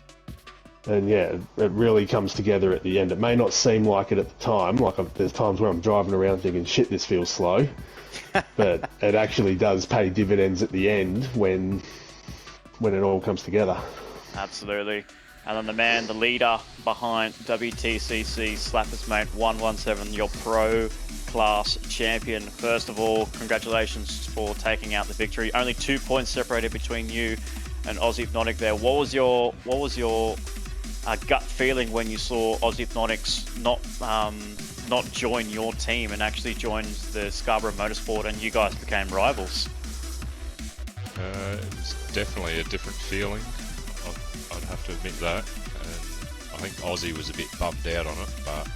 And yeah, it really comes together at the end. It may not seem like it at the time, there's times where I'm driving around thinking, shit, this feels slow, but it actually does pay dividends at the end when it all comes together. Absolutely. And then the leader behind WTCC Slappers Mate 117, your pro class champion. First of all, congratulations for taking out the victory. Only 2 points separated between you and Aussie Hypnotic there. What was your gut feeling when you saw Aussie Hypnotics not join your team and actually joined the Scarborough Motorsport, and you guys became rivals? It was definitely a different feeling. I'd have to admit that, and I think Aussie was a bit bummed out on it, but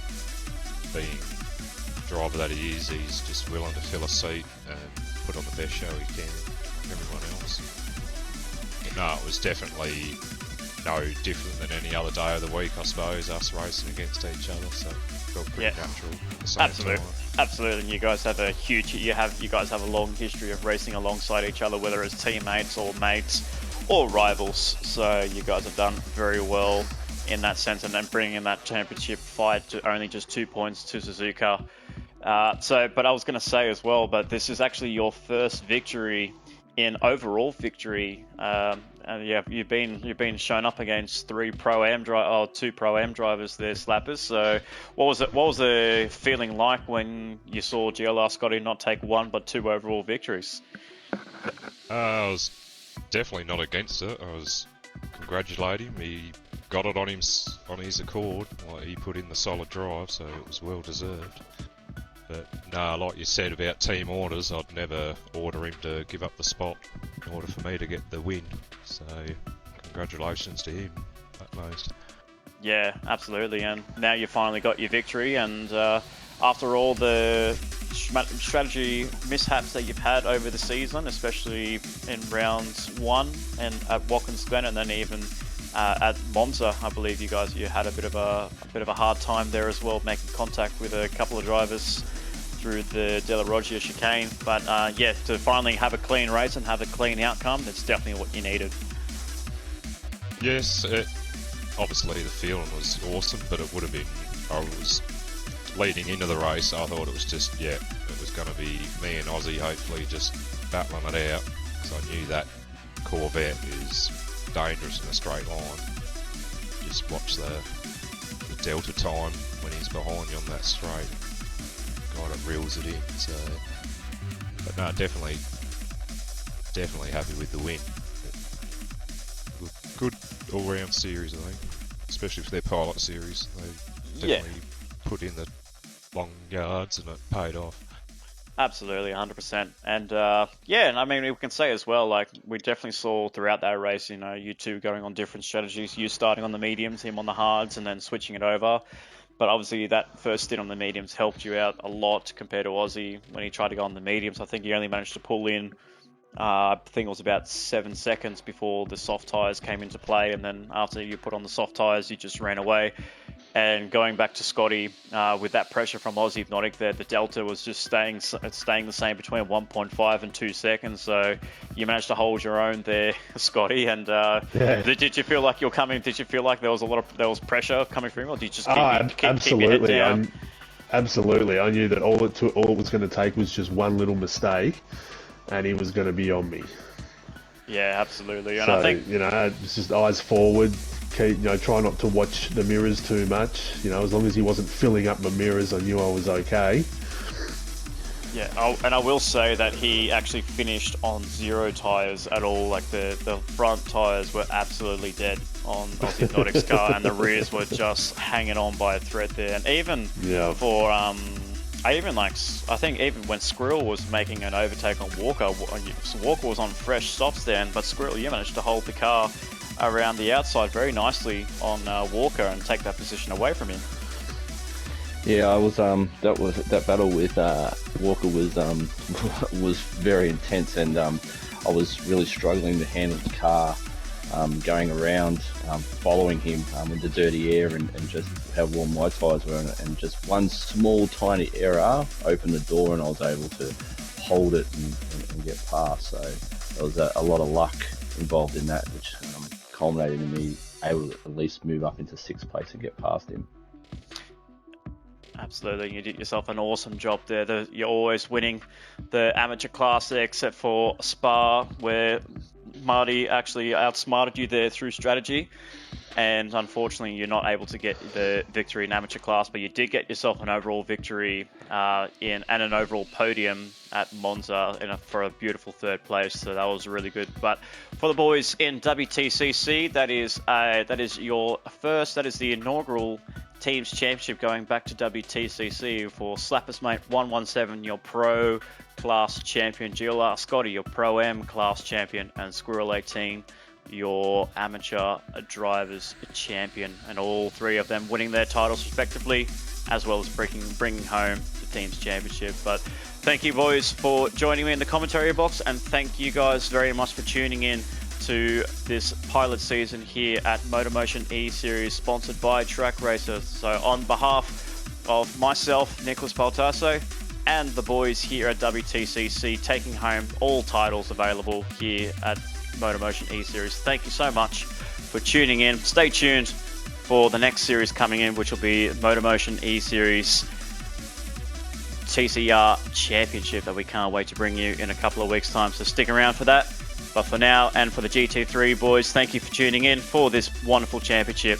being the driver that he is, he's just willing to fill a seat and put on the best show he can for everyone else. But no, it was definitely no different than any other day of the week, I suppose, us racing against each other, so it felt pretty natural at the same time. Absolutely, and you guys have a long history of racing alongside each other, whether it's teammates or mates or rivals, so you guys have done very well in that sense, and then bringing in that championship fight to only just 2 points to Suzuka. But I was going to say as well, but this is actually your first victory in overall victory. And yeah, you've been shown up against 2 Pro-Am drivers there, Slappers. So what was the feeling like when you saw GLR Scotty not take 1 but 2 overall victories? I was definitely not against it. I was congratulating him. He got it on his accord. He put in the solid drive, so it was well deserved. But no, like you said about team orders, I'd never order him to give up the spot in order for me to get the win. So congratulations to him, at most. Yeah, absolutely. And now you finally got your victory. And after all the strategy mishaps that you've had over the season, especially in rounds 1 and at Watkins Glen, and then even at Monza, I believe you had a bit of a hard time there as well, making contact with a couple of drivers through the De La Roggia chicane. But yeah, to finally have a clean race and have a clean outcome, that's definitely what you needed. Yes, obviously the feeling was awesome, but it would have been, I was leading into the race, I thought it was just, yeah, it was going to be me and Aussie hopefully just battling it out, because I knew that Corvette is dangerous in a straight line. Just watch the delta time when he's behind you on that straight. God, it reels it in. So, but no, definitely happy with the win. Good all-round series, I think, especially for their pilot series. They definitely put in the long yards and it paid off. Absolutely, 100%. And yeah, and I mean, we can say as well, like, we definitely saw throughout that race, you know, you two going on different strategies, you starting on the mediums, him on the hards, and then switching it over. But obviously that first stint on the mediums helped you out a lot compared to Aussie when he tried to go on the mediums. I think he only managed to pull in, I think it was about 7 seconds before the soft tyres came into play, and then after you put on the soft tyres, you just ran away. And going back to Scotty, with that pressure from Aussie Hypnotic there, the delta was just staying the same between 1.5 and 2 seconds. So you managed to hold your own there, Scotty. And did you feel like Did you feel like there was pressure coming from him, or did you just keep your head down? Absolutely, I knew that all it was going to take was just one little mistake, and he was going to be on me. Yeah, absolutely. And so, I think, you know, it's just eyes forward. Try not to watch the mirrors too much. You know, as long as he wasn't filling up my mirrors, I knew I was okay. Yeah, and I will say that he actually finished on 0 tyres at all. Like the front tyres were absolutely dead on Aussie Hypnotic's car, and the rears were just hanging on by a thread there. And even for I think even when Squirrel was making an overtake on Walker was on fresh softs then, but Squirrel, you managed to hold the car around the outside very nicely on Walker and take that position away from him. Yeah, I was that battle with Walker was very intense, and I was really struggling to handle the car going around, following him in the dirty air, and just how warm my tyres were, and just one small tiny error opened the door, and I was able to hold it and get past. So there was a lot of luck involved in that, which culminated in me able to at least move up into 6th place and get past him. Absolutely, you did yourself an awesome job there. You're always winning the amateur class there, except for Spa, where Marty actually outsmarted you there through strategy. And unfortunately, you're not able to get the victory in amateur class, but you did get yourself an overall victory and an overall podium at Monza for a beautiful 3rd place. So that was really good. But for the boys in WTCC, that is the inaugural Teams Championship going back to WTCC for Slappers Mate 117, your Pro Class Champion, GLR Scotty, your Pro M Class Champion, and Squirrel 18, your Amateur Drivers Champion, and all 3 of them winning their titles respectively, as well as bringing home the Teams Championship. But thank you, boys, for joining me in the commentary box, and thank you guys very much for tuning in to this pilot season here at MotorMotion E-Series, sponsored by Trak Racer. So on behalf of myself, Nicholas Pautasso, and the boys here at WTCC, taking home all titles available here at MotorMotion E-Series, thank you so much for tuning in. Stay tuned for the next series coming in, which will be MotorMotion E-Series TCR Championship, that we can't wait to bring you in a couple of weeks' time, so stick around for that. But for now, and for the GT3 boys, thank you for tuning in for this wonderful championship.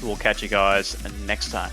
We'll catch you guys next time.